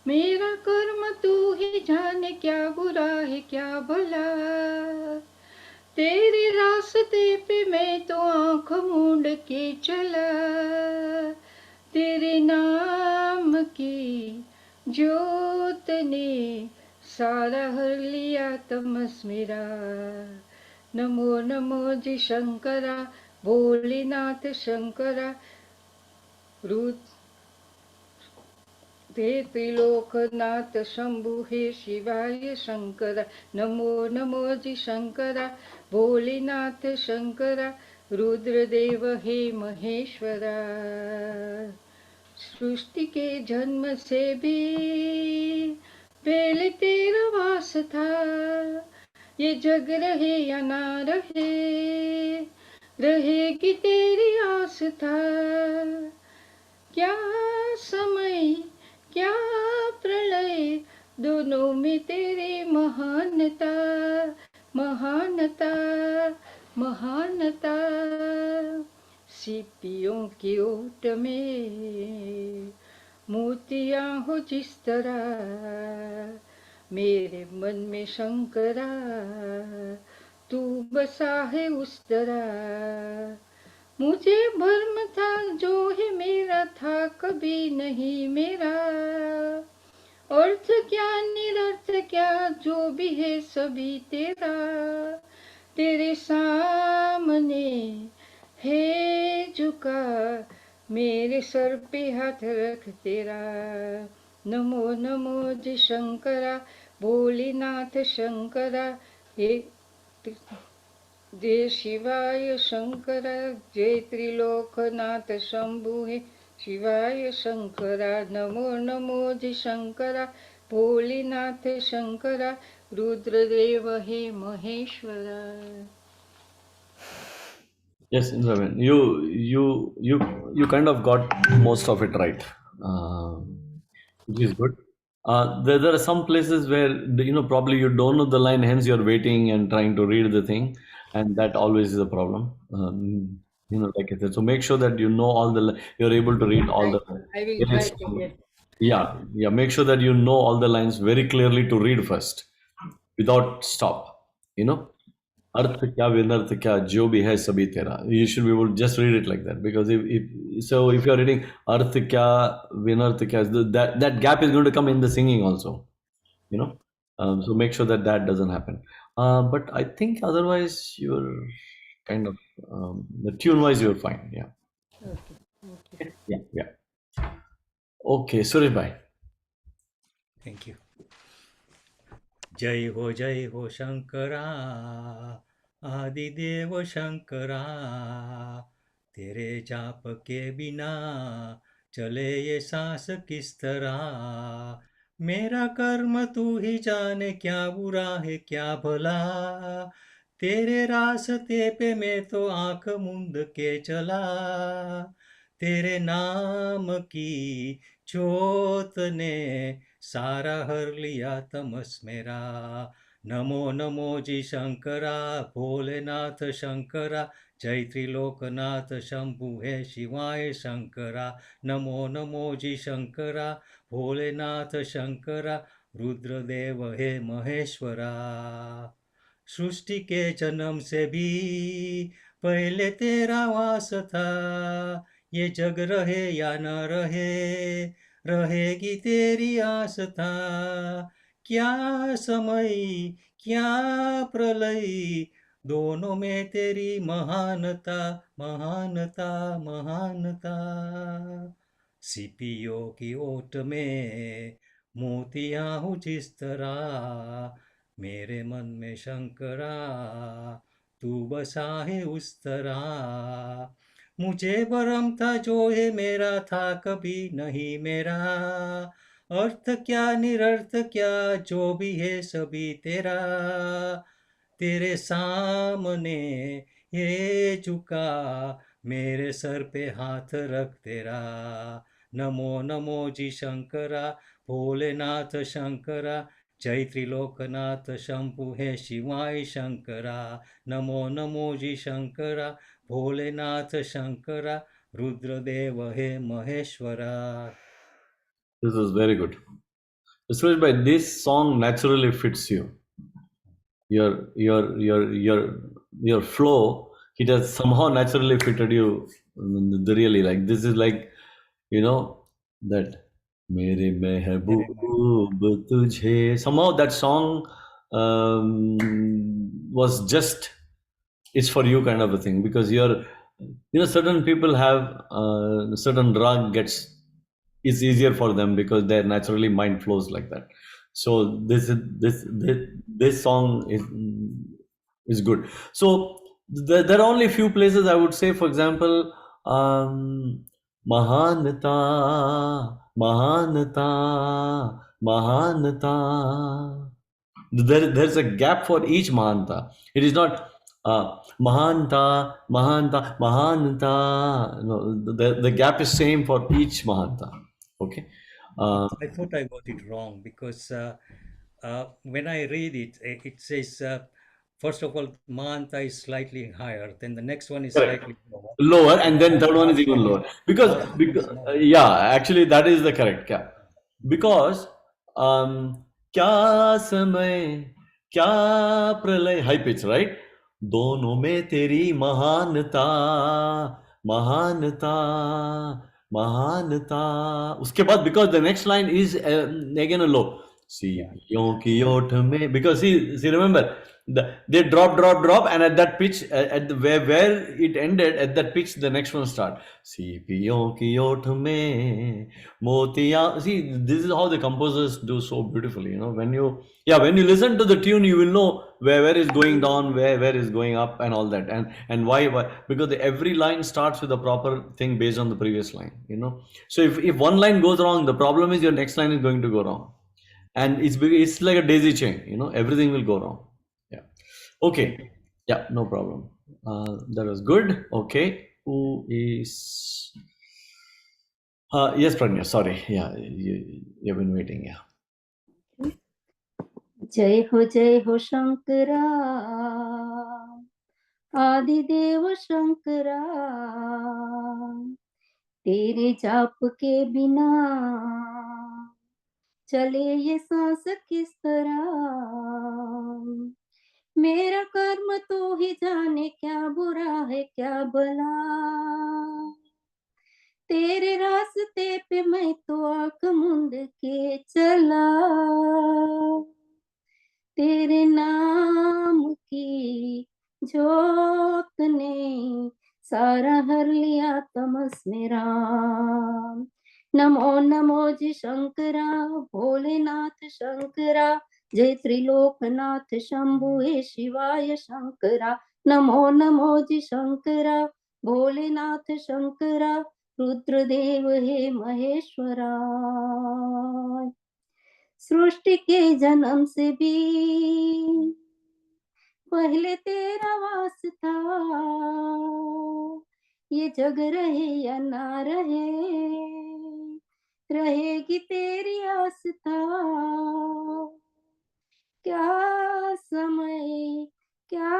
मेरा कर्म तू ही जाने, क्या बुरा है क्या भला। तेरे रास्ते पे मैं तो आंख मूंद के चला। तेरे नाम की ज्योत ने सारा हर लिया तमस मेरा। नमो नमो जी शंकरा, भोलेनाथ शंकरा, रुद्र हे त्रिलोकनाथ शंभु हे शिवाय शंकरा। नमो नमो जी शंकरा, भोलेनाथ शंकरा, रुद्रदेव हे महेश्वरा। सृष्टि के जन्म से भी पहले तेरा वास था। ये जग रहे या ना रहे, रहेगी तेरी आस था। क्या समय क्या प्रलय, दोनों में तेरी महानता महानता महानता। सीपियों की ओट में मोतियां हो जिस तरह, मेरे मन में शंकरा तू बसा है उस तरह। मुझे भ्रम था जो है मेरा था कभी नहीं मेरा। अर्थ क्या निरर्थ क्या जो भी है सभी तेरा। तेरे सामने है झुका, मेरे सर पे हाथ रख तेरा। नमो नमो जी शंकरा, भोलेनाथ शंकरा, हे जय शिवाय शंकर, जय त्रिलोकनाथ शंभु हे शिवाय शंकरा। नमो नमो जी शंकरा, भोलेनाथ शंकरा, रुद्रदेव हे Maheshwara. Yes, Indra. You kind of got most of it right, which is good. There are some places where probably you don't know the line, hence you're waiting and trying to read the thing, and that always is a problem. Like I said, so make sure that you know you're able to read all I, the I will try lyrics. to get. Yeah, yeah. Make sure that you know all the lines very clearly to read first, without stop. You know. अर्थ क्या विनर्थ क्या जो भी है सभी तेरा. You should be able to just read it like that, because if you are reading अर्थ क्या विनर्थ क्या, that gap is going to come in the singing also, you know. So make sure that doesn't happen. But I think otherwise you're kind of the tune wise you're fine. Yeah. Okay. Yeah. Yeah. Okay, Suresh bhai. Thank you. जय हो शंकरा आदिदेव शंकरा, तेरे जाप के बिना चले ये सांस किस तरह। मेरा कर्म तू ही जाने, क्या बुरा है क्या भला। तेरे रास्ते पे मैं तो आंख मूंद के चला। तेरे नाम की जोत ने सारा हर लिया तमस मेरा। नमो नमो जी शंकरा, भोलेनाथ शंकरा, जय त्रिलोकनाथ शंभु है शिवाय शंकरा, नमो नमो जी शंकरा, भोलेनाथ शंकरा, रुद्रदेव हे महेश्वरा। सृष्टि के जन्म से भी पहले तेरा वास था, ये जग रहे या न रहे, रहेगी तेरी आस था। क्या समय क्या प्रलय, दोनों में तेरी महानता, महानता, महानता। सीपियों की ओट में मोतियां हूँ जिस तरह, मेरे मन में शंकरा तू बसा है उस तरह। मुझे भरम था जो ये मेरा था कभी नहीं मेरा, अर्थ क्या निरर्थ क्या जो भी है सभी तेरा। तेरे सामने ये झुका, मेरे सर पे हाथ रख तेरा। नमो नमो जी शंकरा, भोलेनाथ शंकरा, जय त्रिलोकनाथ शंभु है शिवाय शंकरा, नमो नमो जी शंकरा, भोलेनाथ शंकरा, रुद्रदेव हे Maheshwara. This is very good. Suraj bhai, this song naturally fits you. Your flow, it has somehow naturally fitted you. Really, like this is like, you know, that मेरे मेरे महबूब तुझे, somehow that song was just, it's for you kind of a thing, because certain people have certain rag gets, it's easier for them because their naturally mind flows like that. So this song is good. So there are only few places I would say, for example, mahanata, mahanata, mahanata. There's a gap for each mahanta. It is not mahanta, mahanta, mahanta. No, the gap is same for each mahanta. Okay. I thought I got it wrong because when I read it, it says, first of all, Manta is slightly higher, then the next one is Correct. slightly lower, Lower, and and then then third the one is last even one lower. Because, last one because is more. yeah, actually that is the correct. Yeah. Because क्या समय क्या प्रलय, high pitch, right? दोनों में तेरी महानता, महानता, महानता. उसके बाद, because the next line is again a low. Yeah, सीपियों की ओठ में, because see remember, they drop, and at that pitch, at the where it ended, at that pitch the next one start. सीपियों की ओठ में motiya. See, this is how the composers do so beautifully. When you listen to the tune, you will know where is going down, where is going up, and all that, and why, because every line starts with a proper thing based on the previous line. So if one line goes wrong, the problem is your next line is going to go wrong, and it's like a daisy chain. Everything will go wrong. Yeah. thank Okay. you. Yeah. No problem. That was good. Okay. Who is? Yes, Pranya. Sorry. Yeah, you've been waiting. Yeah. जय हो शंकरा, आदिदेव शंकरा, तेरे जाप के बिना चले ये सांस किस तरह। मेरा कर्म तो ही जाने, क्या बुरा है क्या भला, तेरे रास्ते पे मैं तो आंख मूंद के चला। तेरे नाम की जोत ने सारा हर लिया तमस मेरा। नमो नमो जी शंकरा, भोलेनाथ शंकरा, जय त्रिलोकनाथ शंभु हे शिवाय शंकरा। नमो नमो जी शंकरा, भोलेनाथ शंकरा, रुद्रदेव हे महेश्वरा। सृष्टि के जन्म से भी पहले तेरा वास था, ये जग रहे या ना रहे, रहेगी तेरी आस्था। क्या समय क्या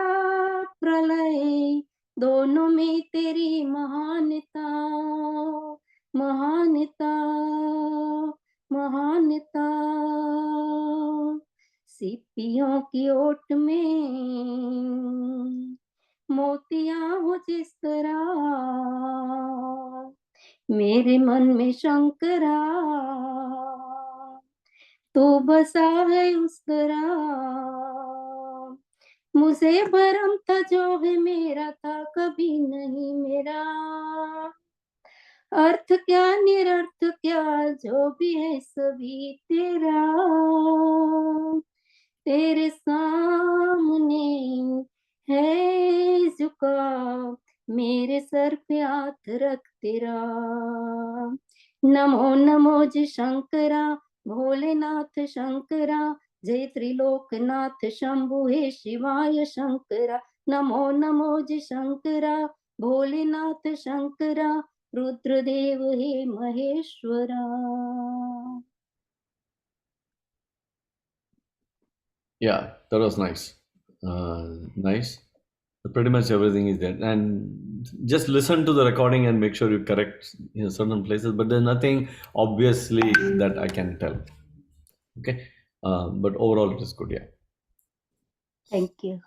प्रलय, दोनों दोनों में तेरी महानता, महानता, महानता। सीपियों की ओट में मोतियां हो जिस तरह, मेरे मन में शंकरा तू बसा है उस तरह। मुझे भरम था जो है मेरा था कभी नहीं मेरा, अर्थ क्या निरर्थ क्या जो भी है सभी तेरा, तेरे सामने है झुका, मेरे सर पे हाथ रख तेरा। नमो नमो जी शंकरा, भोलेनाथ शंकरा, जय त्रिलोकनाथ शंभु हे शिवाय शंकरा। नमो नमो जी शंकरा, भोलेनाथ शंकरा, रुद्रदेव हे Maheshwara. Yeah, that was nice. Nice. Pretty much everything is there, and just listen to the recording and make sure you correct certain places. But there's nothing obviously that I can tell. Okay, but overall it is good. Yeah, Thank you.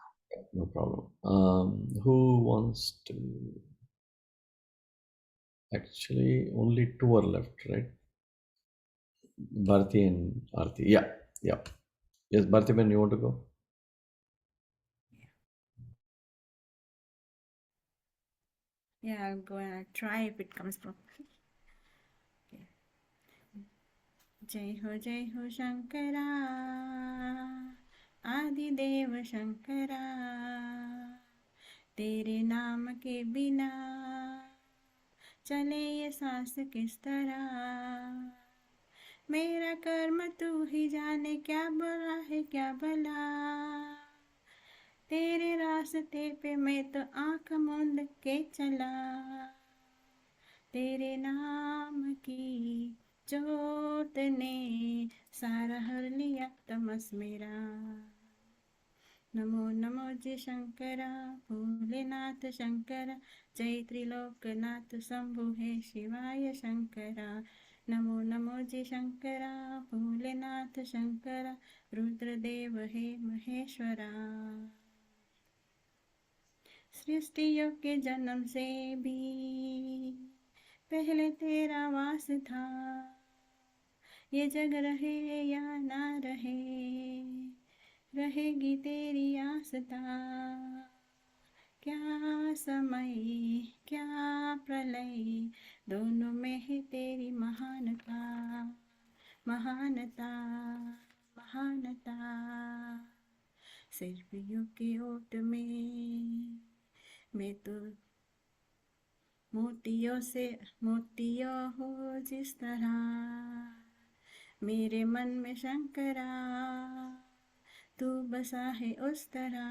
no problem. Who wants to? Actually, only two are left, right? Bharti and Arti. Yeah, yeah. Yes, Bharti, when you want to go? Yeah, I'm gonna try if it comes from. Okay. जय हो शंकरा, आदिदेव शंकरा, तेरे नाम के बिना चले ये सांस किस तरह। मेरा कर्म तू ही जाने, क्या बुरा है क्या भला, तेरे रास्ते पे मैं तो आंख मूंद के चला। तेरे नाम की जोत ने सारा हर लिया तमस मेरा। नमो नमो जी शंकरा, भोलेनाथ शंकरा, जय त्रिलोकनाथ शंभु हे शिवाय शंकरा। नमो नमो जी शंकरा, भोलेनाथ शंकरा, रुद्रदेव हे महेश्वरा। सृष्टियों के जन्म से भी पहले तेरा वास था, ये जग रहे या ना रहे, रहेगी तेरी आस्था। क्या समय क्या प्रलय, दोनों में है तेरी महानता, महानता, महानता। शिल्पियों की ओट में मैं तो मोतियों हो जिस तरह, मेरे मन में शंकरा तू बसा है उस तरह।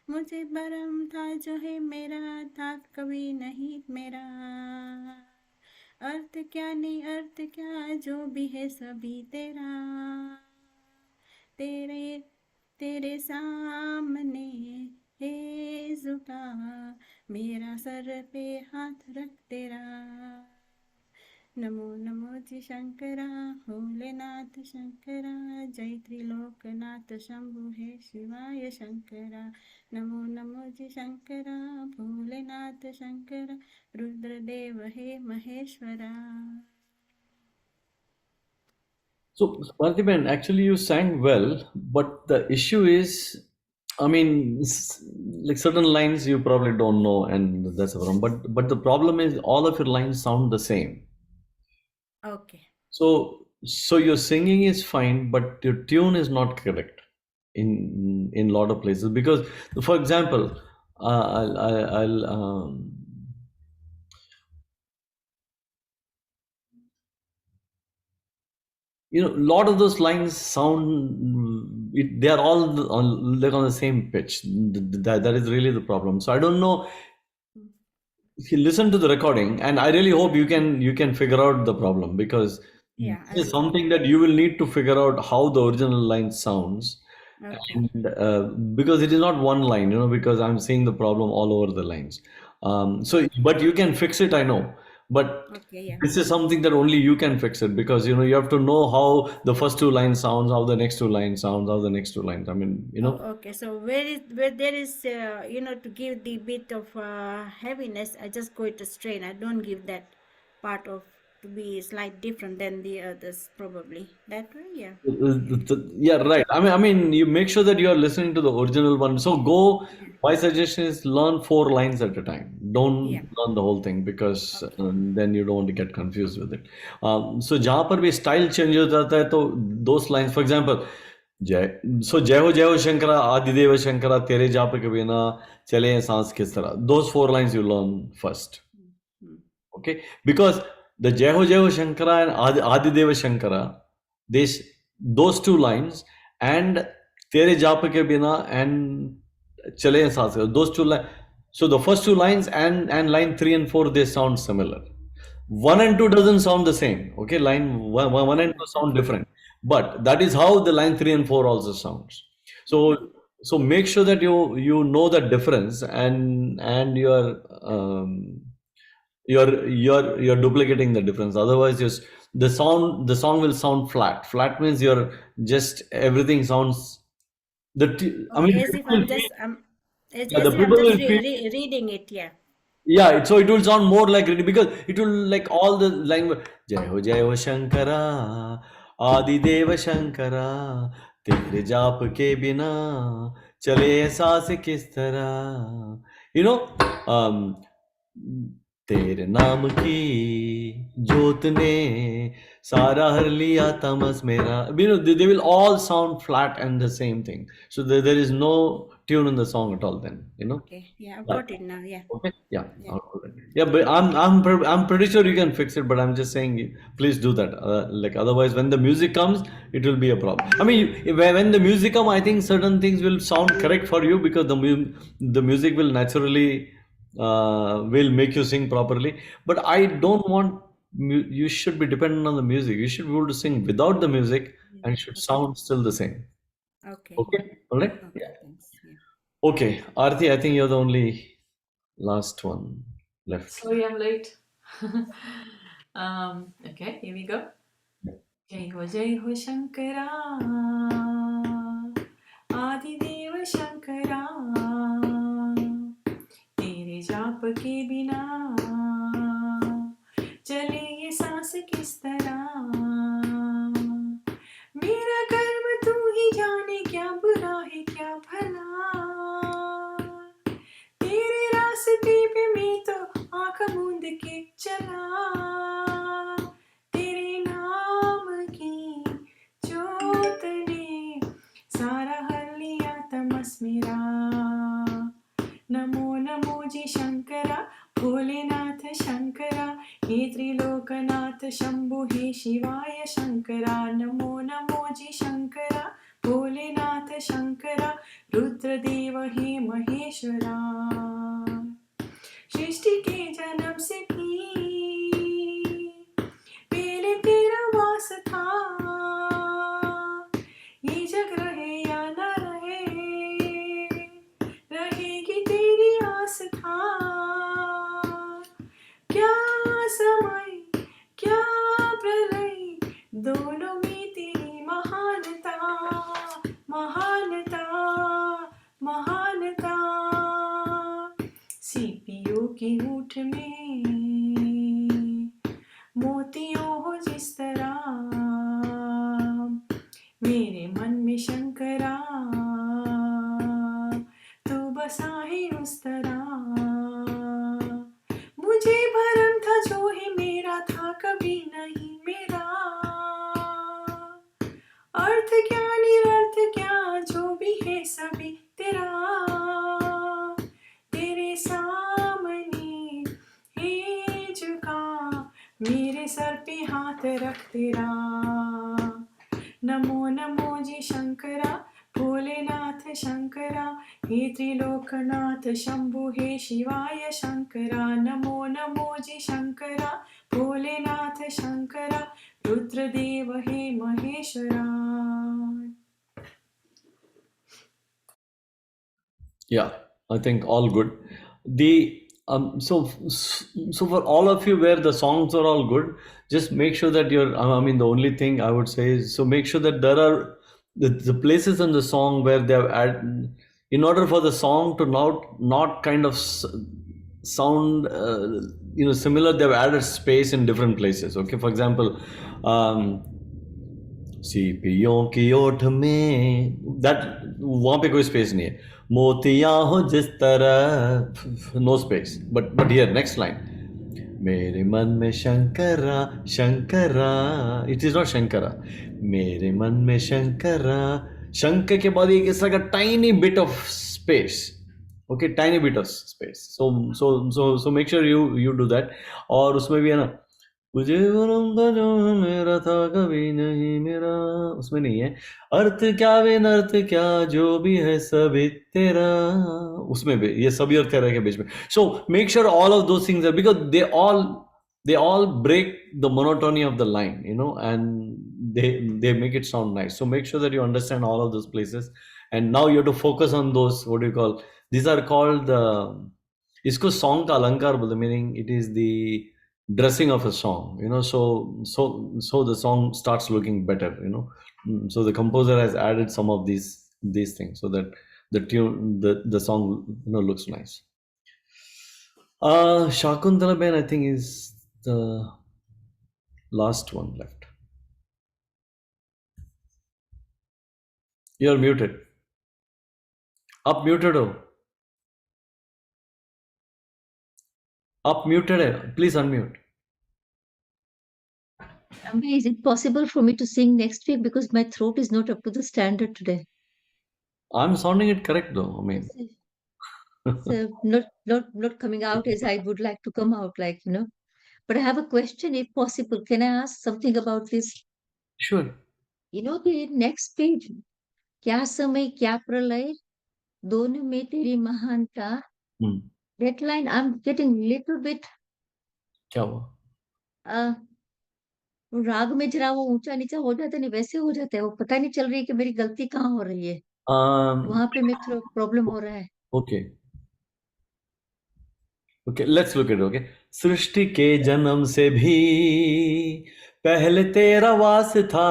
मुझे भरम था जो है मेरा था कभी नहीं मेरा, अर्थ क्या नहीं अर्थ क्या जो भी है सभी तेरा, तेरे तेरे सामने है झुका, मेरा सर पे हाथ रख तेरा। नमो नमो जी शंकरा, भोलेनाथ शंकरा, जय त्रिलोकनाथ शंभु हे शिवाय शंकरा। नमो नमो जी शंकरा, भोलेनाथ शंकरा, रुद्रदेव हे Maheshwara. So, Parthiban, actually, you sang well, but the issue is, I mean, like certain lines you probably don't know, and that's a problem. But the problem is, all of your lines sound the same. Okay. So your singing is fine, but your tune is not correct in a lot of places. Because, for example, I'll a lot of those lines sound they are all like on the same pitch. That is really the problem. So I don't know if you listen to the recording, and I really hope you can figure out the problem, because Yeah, this is something that you will need to figure out how the original line sounds, Okay. and because it is not one line, because I'm seeing the problem all over the lines. So, Okay. but you can fix it, I know. But Okay. Yeah. this is something that only you can fix it because you have to know how the first two lines sounds, how the next two lines sounds, how the next two lines. I mean, Oh, okay. So where there is to give the bit of heaviness, I just go to strain. I don't give that part of to be slight different than the others probably. That way, yeah. Yeah, right. I mean, you make sure that you are listening to the original one. So go. Yeah. My suggestion is learn four lines at a time. Yeah. Don't learn the whole thing because Okay. then you don't want to get confused with it. So जहाँ पर भी style change हो जाता है तो those lines, for example, जय हो शंकरा आदिदेव शंकरा तेरे जाप के बिना चले हैं सांस किस तरह. Those four lines you learn first. Mm. Okay, because the Jai Ho Shankara and Adideva Shankara, this those two lines and Tere Jap ke bina and Chale Hain Saath Se, those two lines. So the first two lines and line 3 and 4 they sound similar. 1 and 2 doesn't sound the same. Okay, line one and two sound different, but that is how the line 3 and 4 also sounds. So so make sure that you know the difference and you're duplicating the difference. Otherwise, the song will sound flat. Flat means you're just everything sounds I Oh, mean as if people will I'm feel, just yeah, the as if I'm people just will feel, reading it. Yeah. yeah, so it will sound more like reading because it will like all the language. Jai Ho Shankara, Adi Deva Shankara, Tere Jaap ke bina, Chale सांस किस तरह. You know, um, तेरे नाम की जोत ने सारा हर लिया तमस मेरा. They will all sound flat and the same thing. So there is no tune in the song at all then. Okay. Yeah, I've Yeah. got it now. Yeah. Okay. Yeah. Yeah. All right. Yeah, but I'm pretty sure you can fix it. But I'm just saying, please do that. Like otherwise, when the music comes, it will be a problem. I mean, when the music come, I think certain things will sound correct for you because the music will naturally will make you sing properly. But I don't want you should be dependent on the music. You should be able to sing without the music Yeah. and should Okay. sound still the same. Okay. Okay. All right. Yeah. Okay. Thanks. Yeah. Okay, Aarti, I think you're the only last one left. Sorry, I'm late. Okay, here we go. Jai Ho Shankara, Adidev Shankara, तेरे जाप के बिना चले ये सांस किस तरह. मेरा कर्म तू ही जाने क्या बुरा है क्या भला. तेरे रास्ते पे मैं तो आँख मूंद के चला. तेरे नाम की जोत ने सारा हर लिया तमस मेरा. नमो नमो जी शंकरा, भोलेनाथ शंकरा, हे त्रिलोकनाथ शंभु हे शिवाय शंकरा. नमो नमो जी शंकरा, भोलेनाथ शंकरा, रुद्रदेव हे महेश्वरा. सृष्टि के जन्म से भी पहले तेरा वास था. ये जग रहे या न रहे, रहेगी तेरी आस था. क्या समय क्या प्रलय, दोनों में तेरी महानता. महानता महानता. सीपियों की ऊँट में मोतियों हो जिस तरह, मेरे मन में शंकरा तू बसा है उस तरह. मुझे भरम था जो है मेरा था कभी नहीं मेरा. अर्थ क्या निरर्थ क्या जो भी है सभी तेरा. तेरे सामने है झुका, मेरे सर पे हाथ रख तेरा. नमो नमो जी शंकरा, भोलेनाथ शंकरा, हे त्रिलोकनाथ शंभु हे शिवाय शंकरा. नमो नमो जी शंकरा, भोलेनाथ शंकरा, रुद्रदेव हे Maheshwara. Yeah, I think all good. The so for all of you where the songs are all good, just make sure that you're. I mean, the only thing I would say is so make sure that there are the places in the song where they have added in order for the song to not kind of sound similar. They've added space in different places. Okay, for example, um, सीपियों की ओठ में that वहां पे कोई space नहीं है मोतियां हो जिस तरह no space but here next line मेरे मन में Shankara Shankara it is not Shankara मेरे मन में शंकरा शंकर के बाद एक it's like a tiny bit of space okay tiny bit of space so make sure you do that और उसमें भी है ना मुझे भरम था जो मेरा था कभी नहीं मेरा उसमें नहीं है अर्थ क्या विनर्थ क्या जो भी है सभी तेरा उसमें भी ये सभी और तेरा के बीच में सो make sure all of those things because they all break the monotony of the line and they make it sound nice so make sure that you understand all of those places and now you have to focus on those what do you call these are called इसको song का अलंकार बोलते meaning it is the dressing of a song so the song starts looking better. So the composer has added some of these things so that the tune the song looks nice. Shakuntala Ben I think is the last one left. You're muted. Up muted हो. Up muted है. Please unmute. Is it possible for me to sing next week because my throat is not up to the standard today? I'm sounding it correct though. I mean, So not coming out as I would like to come out, But I have a question, if possible. Can I ask something about this? sure. The next page, क्या समय क्या प्रलय दोनों में तेरी महानता. That line, I'm getting little bit. क्या हुआ? राग में जरा वो ऊंचा नीचा हो जाता नहीं वैसे हो जाता है वो पता नहीं चल रही है कि मेरी गलती कहाँ हो रही है वहां पे मैं थोड़ा प्रॉब्लम हो रहा है Okay. Okay, let's look at it. Okay, सृष्टि के जन्म से भी पहले तेरा वास था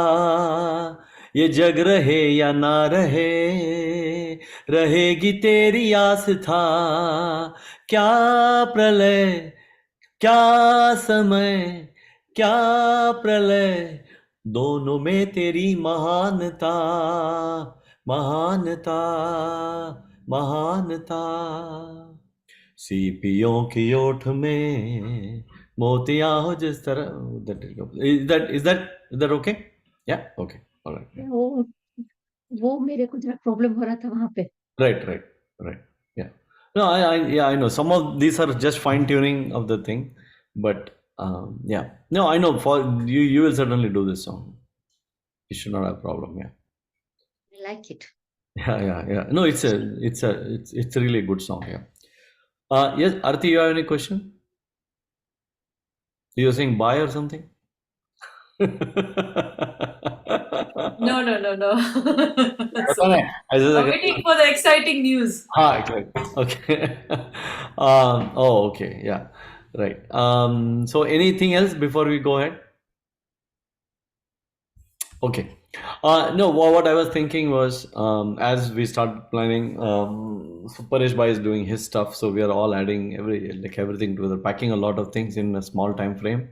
ये जग रहे या ना रहे रहेगी तेरी आस था क्या प्रलय क्या समय क्या प्रलय दोनों में तेरी महानता महानता महानता सीपियों की ओठ में मोतियां हो जिस तरह is that okay? Yeah, okay, all right. वो मेरे को जरा प्रॉब्लम हो रहा था वहां पे Right. Yeah. No, I know. Some of these are just fine tuning of the thing, but yeah. No, I know. For you, you will certainly do this song. You should not have problem. Yeah. I like it. Yeah. No, it's a really good song. Yeah. Yes, Arti, you have any question? You're saying bye or something? No. That's So, all right. I'm waiting for the exciting news. Okay. Okay. Yeah. Right. So anything else before we go ahead? Okay. No, what I was thinking was as we start planning, so Paresh Bhai is doing his stuff, so we are all adding everything together, packing a lot of things in a small time frame.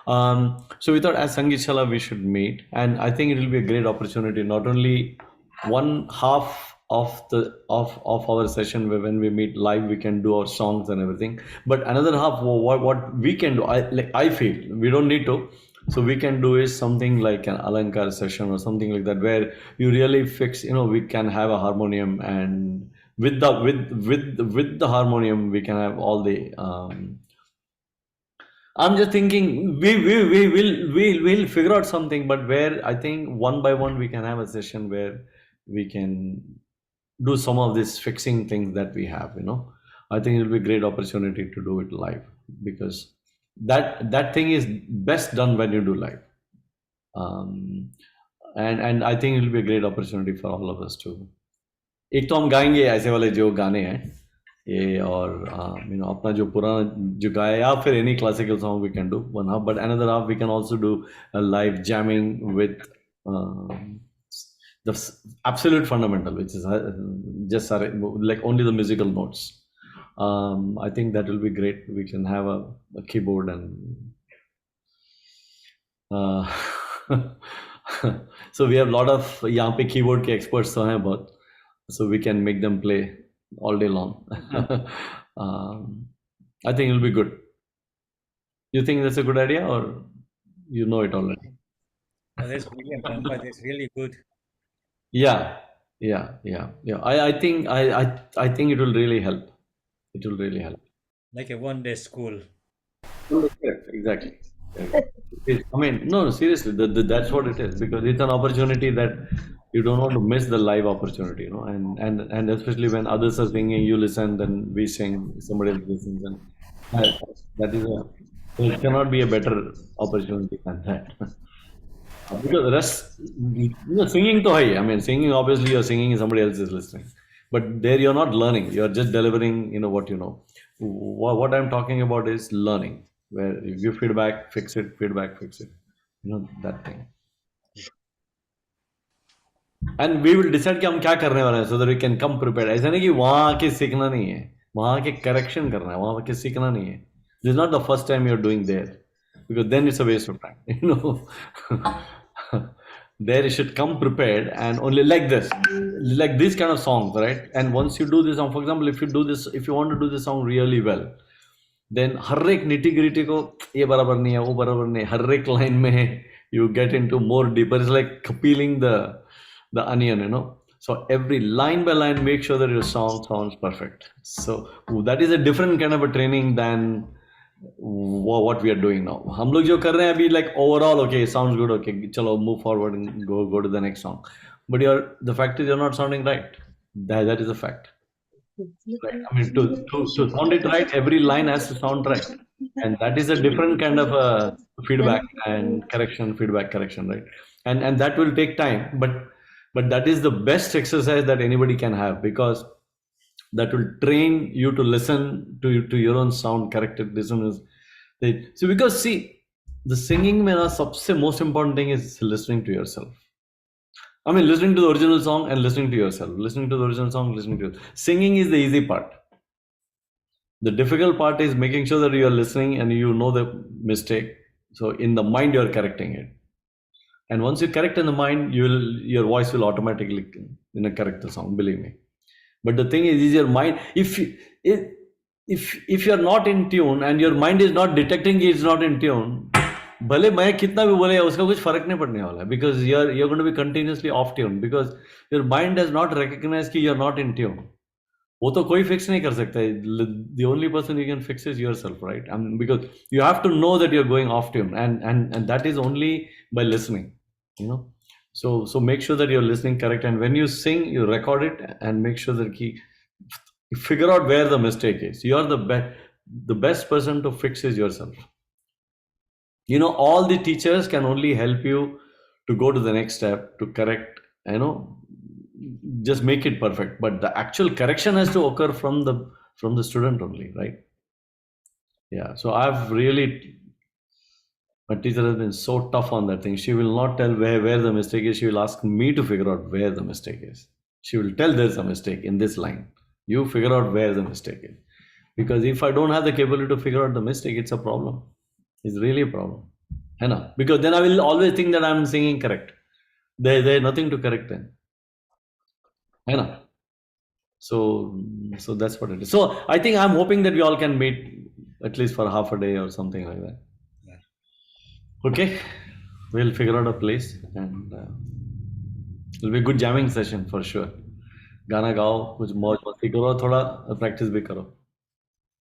So we thought as Sangeet Shala we should meet, and I think it will be a great opportunity. Not only one half of our session where when we meet live we can do our songs and everything, but another half what we can do. I feel we don't need to. So we can do is something like an Alankar session or something like that, where you really fix. We can have a harmonium, and with the harmonium, we can have all the. I'm just thinking we'll figure out something, but where I think one by one we can have a session where we can do some of these fixing things that we have. I think it'll be a great opportunity to do it live because that thing is best done when you do live. And I think it'll be a great opportunity for all of us to एक तो हम गाएंगे ऐसे वाले जो गाने हैं ये, और अपना जो पुराना जो गाया, या फिर any classical song we can do one half, but another half we can also do live jamming with the absolute fundamental, which is just like only the musical notes. I think that will be great. We can have a keyboard and so we have a lot of यहाँ पे keyboard के experts तो हैं बहुत, so we can make them play all day long. I think it'll be good. You think that's a good idea, or you know it already? Oh, that's brilliant, Ramba. That's really good. Yeah, yeah. I think it will really help. It will really help. Like a one-day school. Correct, exactly. I mean, no, seriously, that's what it is, because it's an opportunity that you don't want to miss the live opportunity, and especially when others are singing, you listen, then we sing, somebody else listens, and that, that is a, so it cannot be a better opportunity than that. Because the rest, singing to hai. I mean, singing, obviously, you're singing and somebody else is listening. But there you're not learning, you're just delivering, what you know. What I'm talking about is learning, where you give feedback, fix it, feedback, fix it. That thing. And we will decide कि हम क्या करने वाले हैं, so that we can come prepared. ऐसा नहीं कि वहाँ के सीखना नहीं है, वहाँ के correction करना है, वहाँ के सीखना नहीं है. This is not the first time you're doing there, because then it's a waste of time. There you should come prepared, and only like this, like these kind of songs, right? And once you do this song, for example, if you want to do this song really well, then हर एक nitty gritty को ये बराबर नहीं है, वो बराबर नहीं है, हर एक line में you get into more deeper. It's like peeling the onion. So every line by line, make sure that your song sounds perfect. So that is a different kind of a training than what we are doing now. हम लोग जो कर रहे हैं अभी, like overall, okay, sounds good, okay, चलो move forward and go to the next song. But the fact is you're not sounding right. That is a fact. Right. I mean, to sound it right, every line has to sound right, and that is a different kind of feedback and correction, feedback correction, right? And that will take time, but that is the best exercise that anybody can have, because that will train you to listen to your own sound, correct it, listen is so, because see, the singing mein na sabse most important thing is listening to yourself. I mean, listening to the original song and listening to yourself, listening to the original song, listening to yourself. Singing is the easy part. The difficult part is making sure that you are listening and you know the mistake. So in the mind, you are correcting it. And once you correct in the mind, your voice will automatically correct the song, believe me. But the thing is your mind, if you are not in tune and your mind is not detecting it's not in tune, भले मैं कितना भी बोले उसका कुछ फर्क नहीं पड़ने वाला है, because you're going to be continuously off tune, because your mind has not recognized कि you're not in tune. वो तो कोई fix नहीं कर सकता है. The only person you can fix is yourself, right? Because you have to know that you're going off tune, and that is only by listening. So make sure that you're listening correct, and when you sing, you record it and make sure that you figure out where the mistake is. You are the best person to fix is yourself. All the teachers can only help you to go to the next step, to correct, just make it perfect. But the actual correction has to occur from the student only, right? Yeah. So my teacher has been so tough on that thing. She will not tell where the mistake is. She will ask me to figure out where the mistake is. She will tell there's a mistake in this line. You figure out where the mistake is. Because if I don't have the capability to figure out the mistake, it's a problem. It's really a problem. Because then I will always think that I'm singing correct. There's nothing to correct then. So that's what it is. So I think I'm hoping that we all can meet at least for half a day or something like that. Yeah. Okay, we'll figure out a place, and it'll be a good jamming session for sure. गाना गाओ, कुछ मौज मस्ती करो, थोड़ा practice भी करो.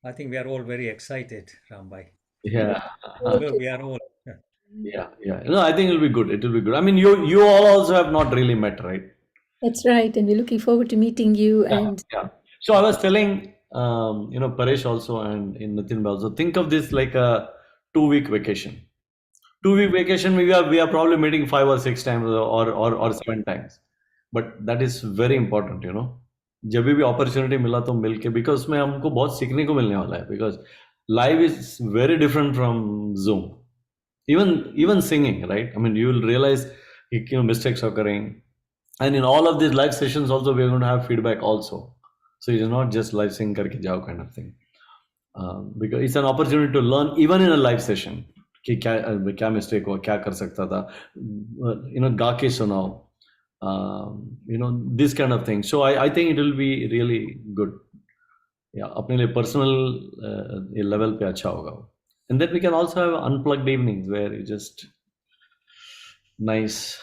I think we are all very excited, Rambai. Yeah. We are all. Yeah. No, I think it'll be good. It will be good. I mean, you all also have not really met, right? That's right, and we're looking forward to meeting you. Yeah. So I was telling, Paresh also and in Nitin also, think of this like a 2-week vacation. 2-week vacation, we are probably meeting 5 or 6 times or 7 times, but that is very important. जब भी opportunity मिला तो मिलके, because उसमें हमको बहुत सीखने को मिलने वाला है, because live is very different from Zoom. Even singing, right? I mean, you will realize mistakes are occurring, and in all of these live sessions also we are going to have feedback also. So it is not just live sing karke jao kind of thing. Because it's an opportunity to learn even in a live session कि क्या mistake हुआ, क्या कर सकता था, गा के सुनाओ, this kind of thing. So I think it will be really good. Yeah, अपने लिए personal level पे अच्छा होगा. And then we can also have unplugged evenings where you just nice,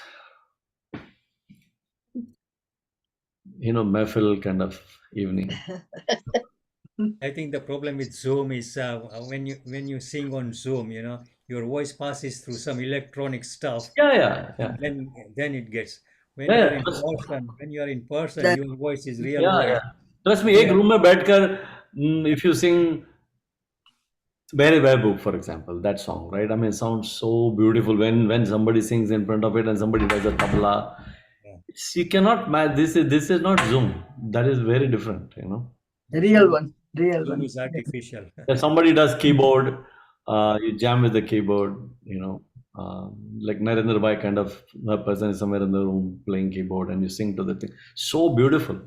mehfil kind of evening. I think the problem with Zoom is when you sing on Zoom, your voice passes through some electronic stuff. Yeah. Then it gets when Yeah, you yeah. are in person. When you are in person, your voice is real Yeah, voice. yeah. Trust me, एक Yeah. room में बैठकर, if you sing Very Bad Book, for example, that song, right? I mean, it sounds so beautiful when somebody sings in front of it and somebody does a tabla. Yeah. You cannot match. This is not Zoom. That is very different, Real one. Zoom is artificial. Yeah, somebody does keyboard, you jam with the keyboard, like Narendra Bhai kind of a person is somewhere in the room playing keyboard and you sing to the thing. So beautiful.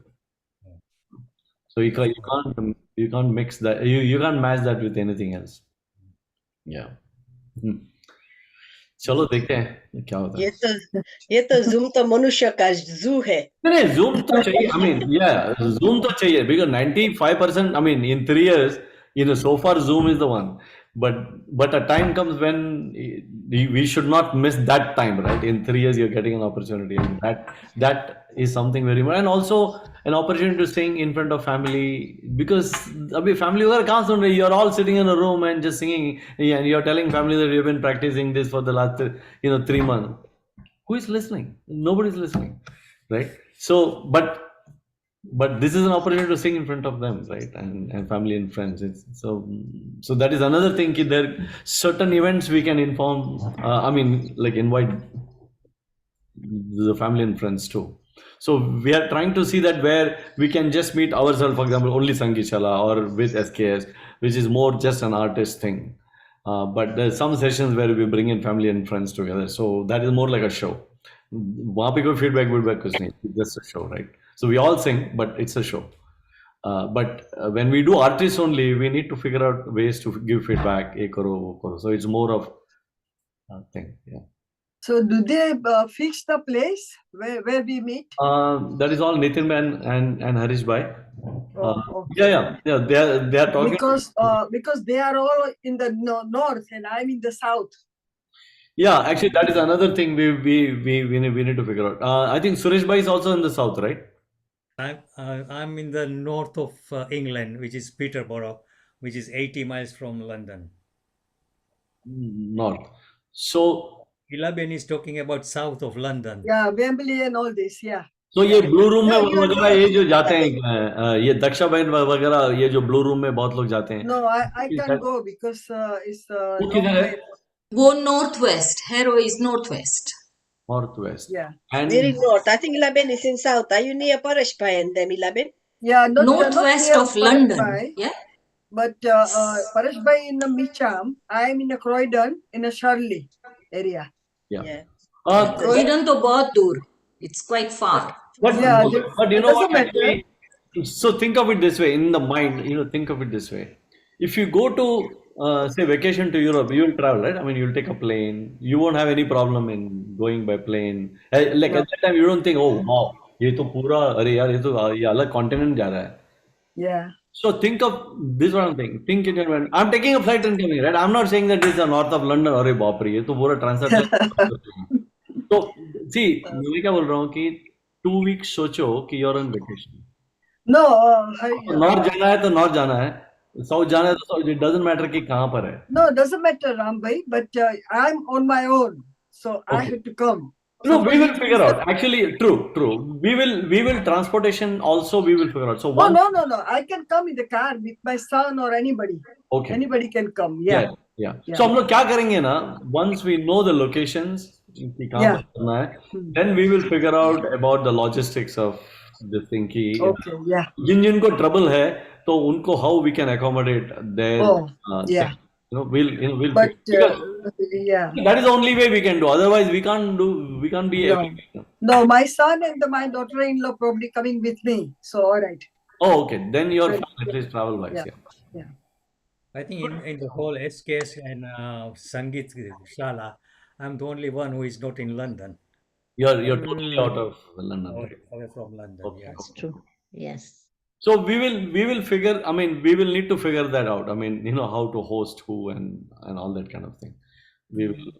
So you can't mix that. You can't match that with anything else. Yeah. चलो देखते हैं क्या होता है. ये तो Zoom तो मनुष्य का zoo है. नहीं, Zoom तो चाहिए. I mean, yeah, Zoom तो चाहिए because 95%. I mean, in 3 years, so far Zoom is the one. But a time comes when we should not miss that time, right? In 3 years, you're getting an opportunity, and that is something very important. And also an opportunity to sing in front of family, because अभी family वगैरह कहाँ सुन रही? You're all sitting in a room and just singing, and you're telling family that you've been practicing this for the last 3 months. Who is listening? Nobody's listening, right? So, but this is an opportunity to sing in front of them, right? And family and friends. So that is another thing. There are certain events we can inform. I mean, like invite the family and friends too. So we are trying to see that where we can just meet ourselves, for example, only Sangeet Shala or with SKS, which is more just an artist thing. But there's some sessions where we bring in family and friends together. So that is more like a show. वहाँ पे कोई feedback कुछ नहीं, it's just a show, right? So we all sing, but it's a show. But when we do artists only, we need to figure out ways to give feedback. ये करो, वो करो. So it's more of a thing. Yeah. So do they fix the place where we meet? That is all Nitin and Harish Bhai. Okay. Yeah. They are talking. Because they are all in the north and I'm in the south. Yeah, actually, that is another thing we need to figure out. I think Suresh Bhai is also in the south, right? I'm in the north of England, which is Peterborough, which is 80 miles from London. North. So Ilaben is talking about south of London. Yeah, Wembley and all this. Yeah. तो ये blue room में Yeah, you are वगैरह ये जो जाते हैं, ये दक्षा बहन वगैरह, ये जो ब्लू रूम में बहुत लोग जाते हैं. No, I can't go because it's वो long किधर है? way. Go northwest. Harrow is northwest. Northwest. Yeah. And Very north. I think Ilaben is in south. Are you near Parashpai and them, Ilaben? Yeah, not Northwest near of London. Parashbai, Yeah. but Parashbai in the Micham. I am in a Croydon in a Shirley area. yeah. Croydon to बहुत दूर. It's quite far. But Yeah, but you it know doesn't what? matter. Actually, so think of it this way in the mind. Think of it this way. If you go to say vacation to Europe, you will travel, right? I mean, you'll take a plane. You won't have any problem in going by plane. Like at that time, you don't think, oh wow, ये तो पूरा अरे यार ये अलग continent जा रहा है. Yeah. So think of this one thing. Think it when I'm taking a flight and coming, right? I'm not saying that this is the north of London. अरे बाप रे, ये तो पूरा transfer. So see, मैं क्या बोल रहा हूँ कि 2 weeks सोचो कि you're on vacation. No, north जाना है तो नॉर्थ जाना है, साउथ जाना है तो साउथ. इट डजंट मैटर कि कहाँ पर है. no, doesn't matter, Rambhai. But I'm on my own, so I Okay. have to come. No, we will figure out. Actually, true. We will transportation also. We will figure out. So Oh one. no, I can come in the car with my son or anybody. Okay. Anybody can come. Yeah. Yeah. Yeah. So हम लोग क्या करेंगे ना? Once we know the locations कि कहाँ पर करना है, then we will figure out about the logistics of this thing कि Okay, yeah. जिन जिनको trouble है तो उनको how we can accommodate their Oh, yeah. thing. We'll But fix because yeah, that is the only way we can do. Otherwise, we can't be no, everything. no. My son and my daughter-in-law probably coming with me. So all right. Oh, okay. Then you're Right. fine, at least travel wise. Yeah, Yeah. yeah. I think in the whole SKS and Sangeet Shala, I'm the only one who is not in London, You're totally out of London, right? away from London. Okay, Yes. That's okay. true. Yes. So we will figure. I mean, we will need to figure that out. I mean, how to host who and all that kind of thing. We will,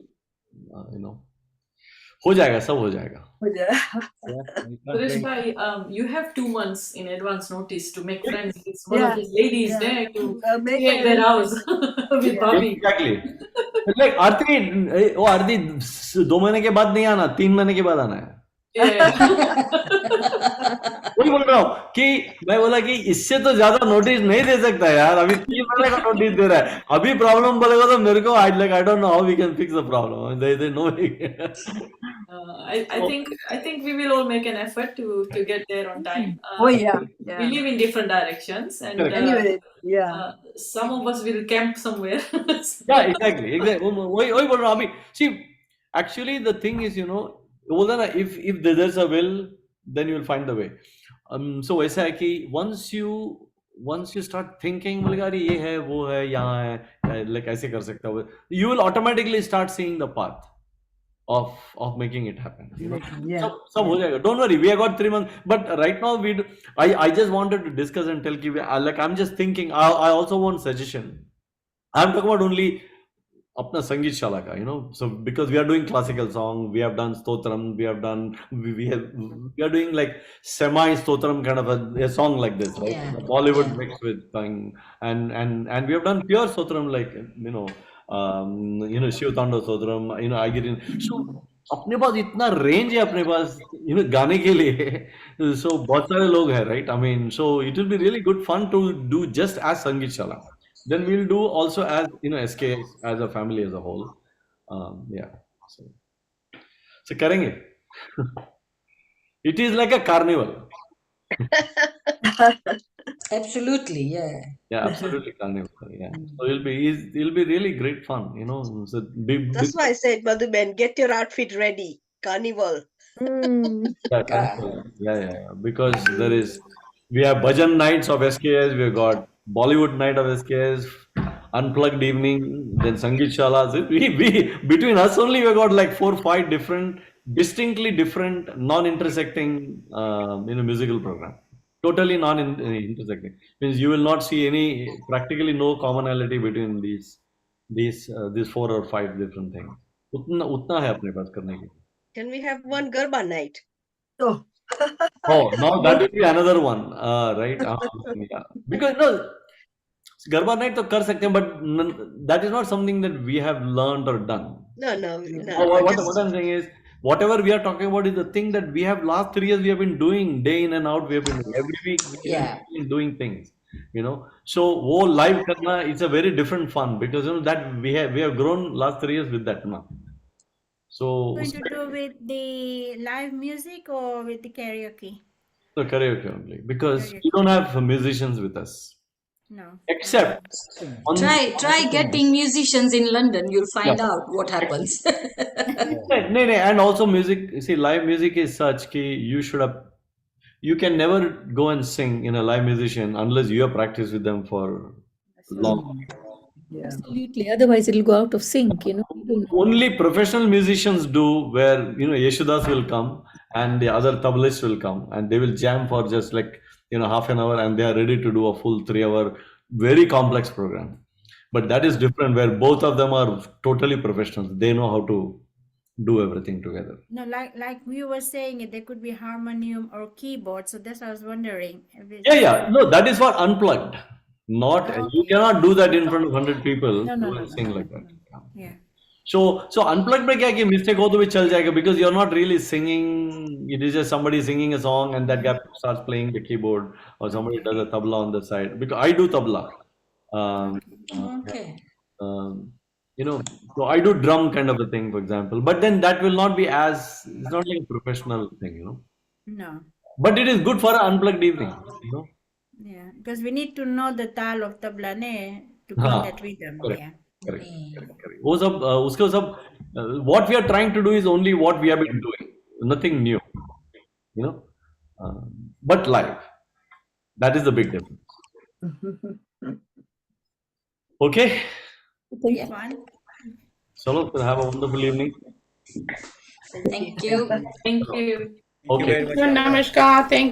हो जाएगा, सब हो जाएगा. Yeah. Yeah. We can't Suresh blame. bhai, you have 2 months in advance notice to make friends with one Yeah, of his ladies yeah. there to Make stay at their house arrangements. with Yeah. Bobby. Exactly. Like आरती, वो आरती 2 महीने के बाद नहीं आना, 3 महीने के बाद आना है. Yeah. वही बोल रहा हूँ कि मैं बोला कि इससे तो ज्यादा नोटिस नहीं दे सकता यार, अभी 3 महीने का नोटिस दे रहा है, अभी प्रॉब्लम बोलेगा तो मेरे को I don't know how we can fix the problem. They know. I think we will all make an effort to get there on time. Oh yeah, We yeah. live in different directions, and Correct. Anyway, yeah. some of us will camp somewhere. Yeah, exactly. वही बोल रहा हूँ अभी. See, actually the thing is, बोलता ना, if there's a will, then you will find the way. So ऐसा है कि once you start thinking, बोलेगा अरे ये है, वो है, यहाँ है, like ऐसे कर सकता हूँ, you will automatically start seeing the path of making it happen. Yeah. सब हो जाएगा. Don't worry, we have got 3 months. But right now I just wanted to discuss and tell you, like I'm just thinking. I also want suggestion. I'm talking about only अपना संगीत शाला का, so because we are doing classical song, we have done stotram, we are doing like semi stotram kind of a song like this, right? Yeah, Bollywood yeah. mixed with thing, and we have done pure stotram, like Shiv तांडव stotram, I get in. So अपने पास इतना range है अपने पास, गाने के लिए. So बहुत सारे लोग हैं, right? I mean, so it will be really good fun to do just as संगीत शाला. Then we'll do also as SKS as a family as a whole. Yeah. So करेंगे. It is like a carnival. Absolutely, yeah. Yeah, absolutely carnival. Yeah. So it'll be really great fun. So That's why I said, Madhuben, get your outfit ready. Carnival. Yeah, carnival. Yeah. Because we have bhajan nights of SKS, we have got Bollywood night of SKS, unplugged evening, then Sangeet Shalas. We between us only we have got like 4 5 different, distinctly different, non-intersecting, musical program. Totally non-intersecting. Means you will not see practically no commonality between these 4 or 5 different things. उतना है अपने पास करने के लिए. Can we have one Garba night? Oh. Oh, now that will be another one, right? Yeah. Because Garba night तो कर सकते हैं, but that is not something that we have learned or done. No. What I'm saying is, whatever we are talking about is the thing that we have last 3 years we have been doing day in and out. We have been doing every week. We have been doing things. So वो live करना, it's a very different fun, because that we have grown last 3 years with that now. So Going to do with the live music or with the karaoke? No, karaoke only, because we don't have musicians with us. No. Except Try getting musicians in London. You'll find out what happens. No, and also music. See, live music is such कि you can never go and sing in a live musician unless you have practiced with them for long. Yeah. Absolutely. Otherwise, it'll go out of sync, Only professional musicians do, where Yeshudas will come and the other tablists will come and they will jam for just like half an hour, and they are ready to do a full 3 hour very complex program. But that is different, where both of them are totally professionals. They know how to do everything together. No, like we were saying, there could be harmonium or keyboard. So that's what I was wondering. Yeah. No, that is for unplugged. Not you cannot do that in front of 100 people. No. Sing like that. Yeah. So unplugged में क्या कि mistake हो तो भी चल जाएगा, because you're not really singing. It is just somebody singing a song and that guy starts playing the keyboard, or somebody does a tabla on the side. Because I do tabla. Okay. So I do drum kind of a thing, for example. But then that will not be it's not like a professional thing, No. But it is good for an unplugged evening, you know. Yeah, because we need to know the tal of tabla ne to go in that rhythm. Correct, Yeah. correct, correct. वो सब उसके सब what we are trying to do is only what we have been doing, nothing new, you know. But live, that is the big difference. Okay, It's fun. Chalo, have a wonderful evening. Thank you. Thank you. Thank you Okay. very much. Namaskar. Thank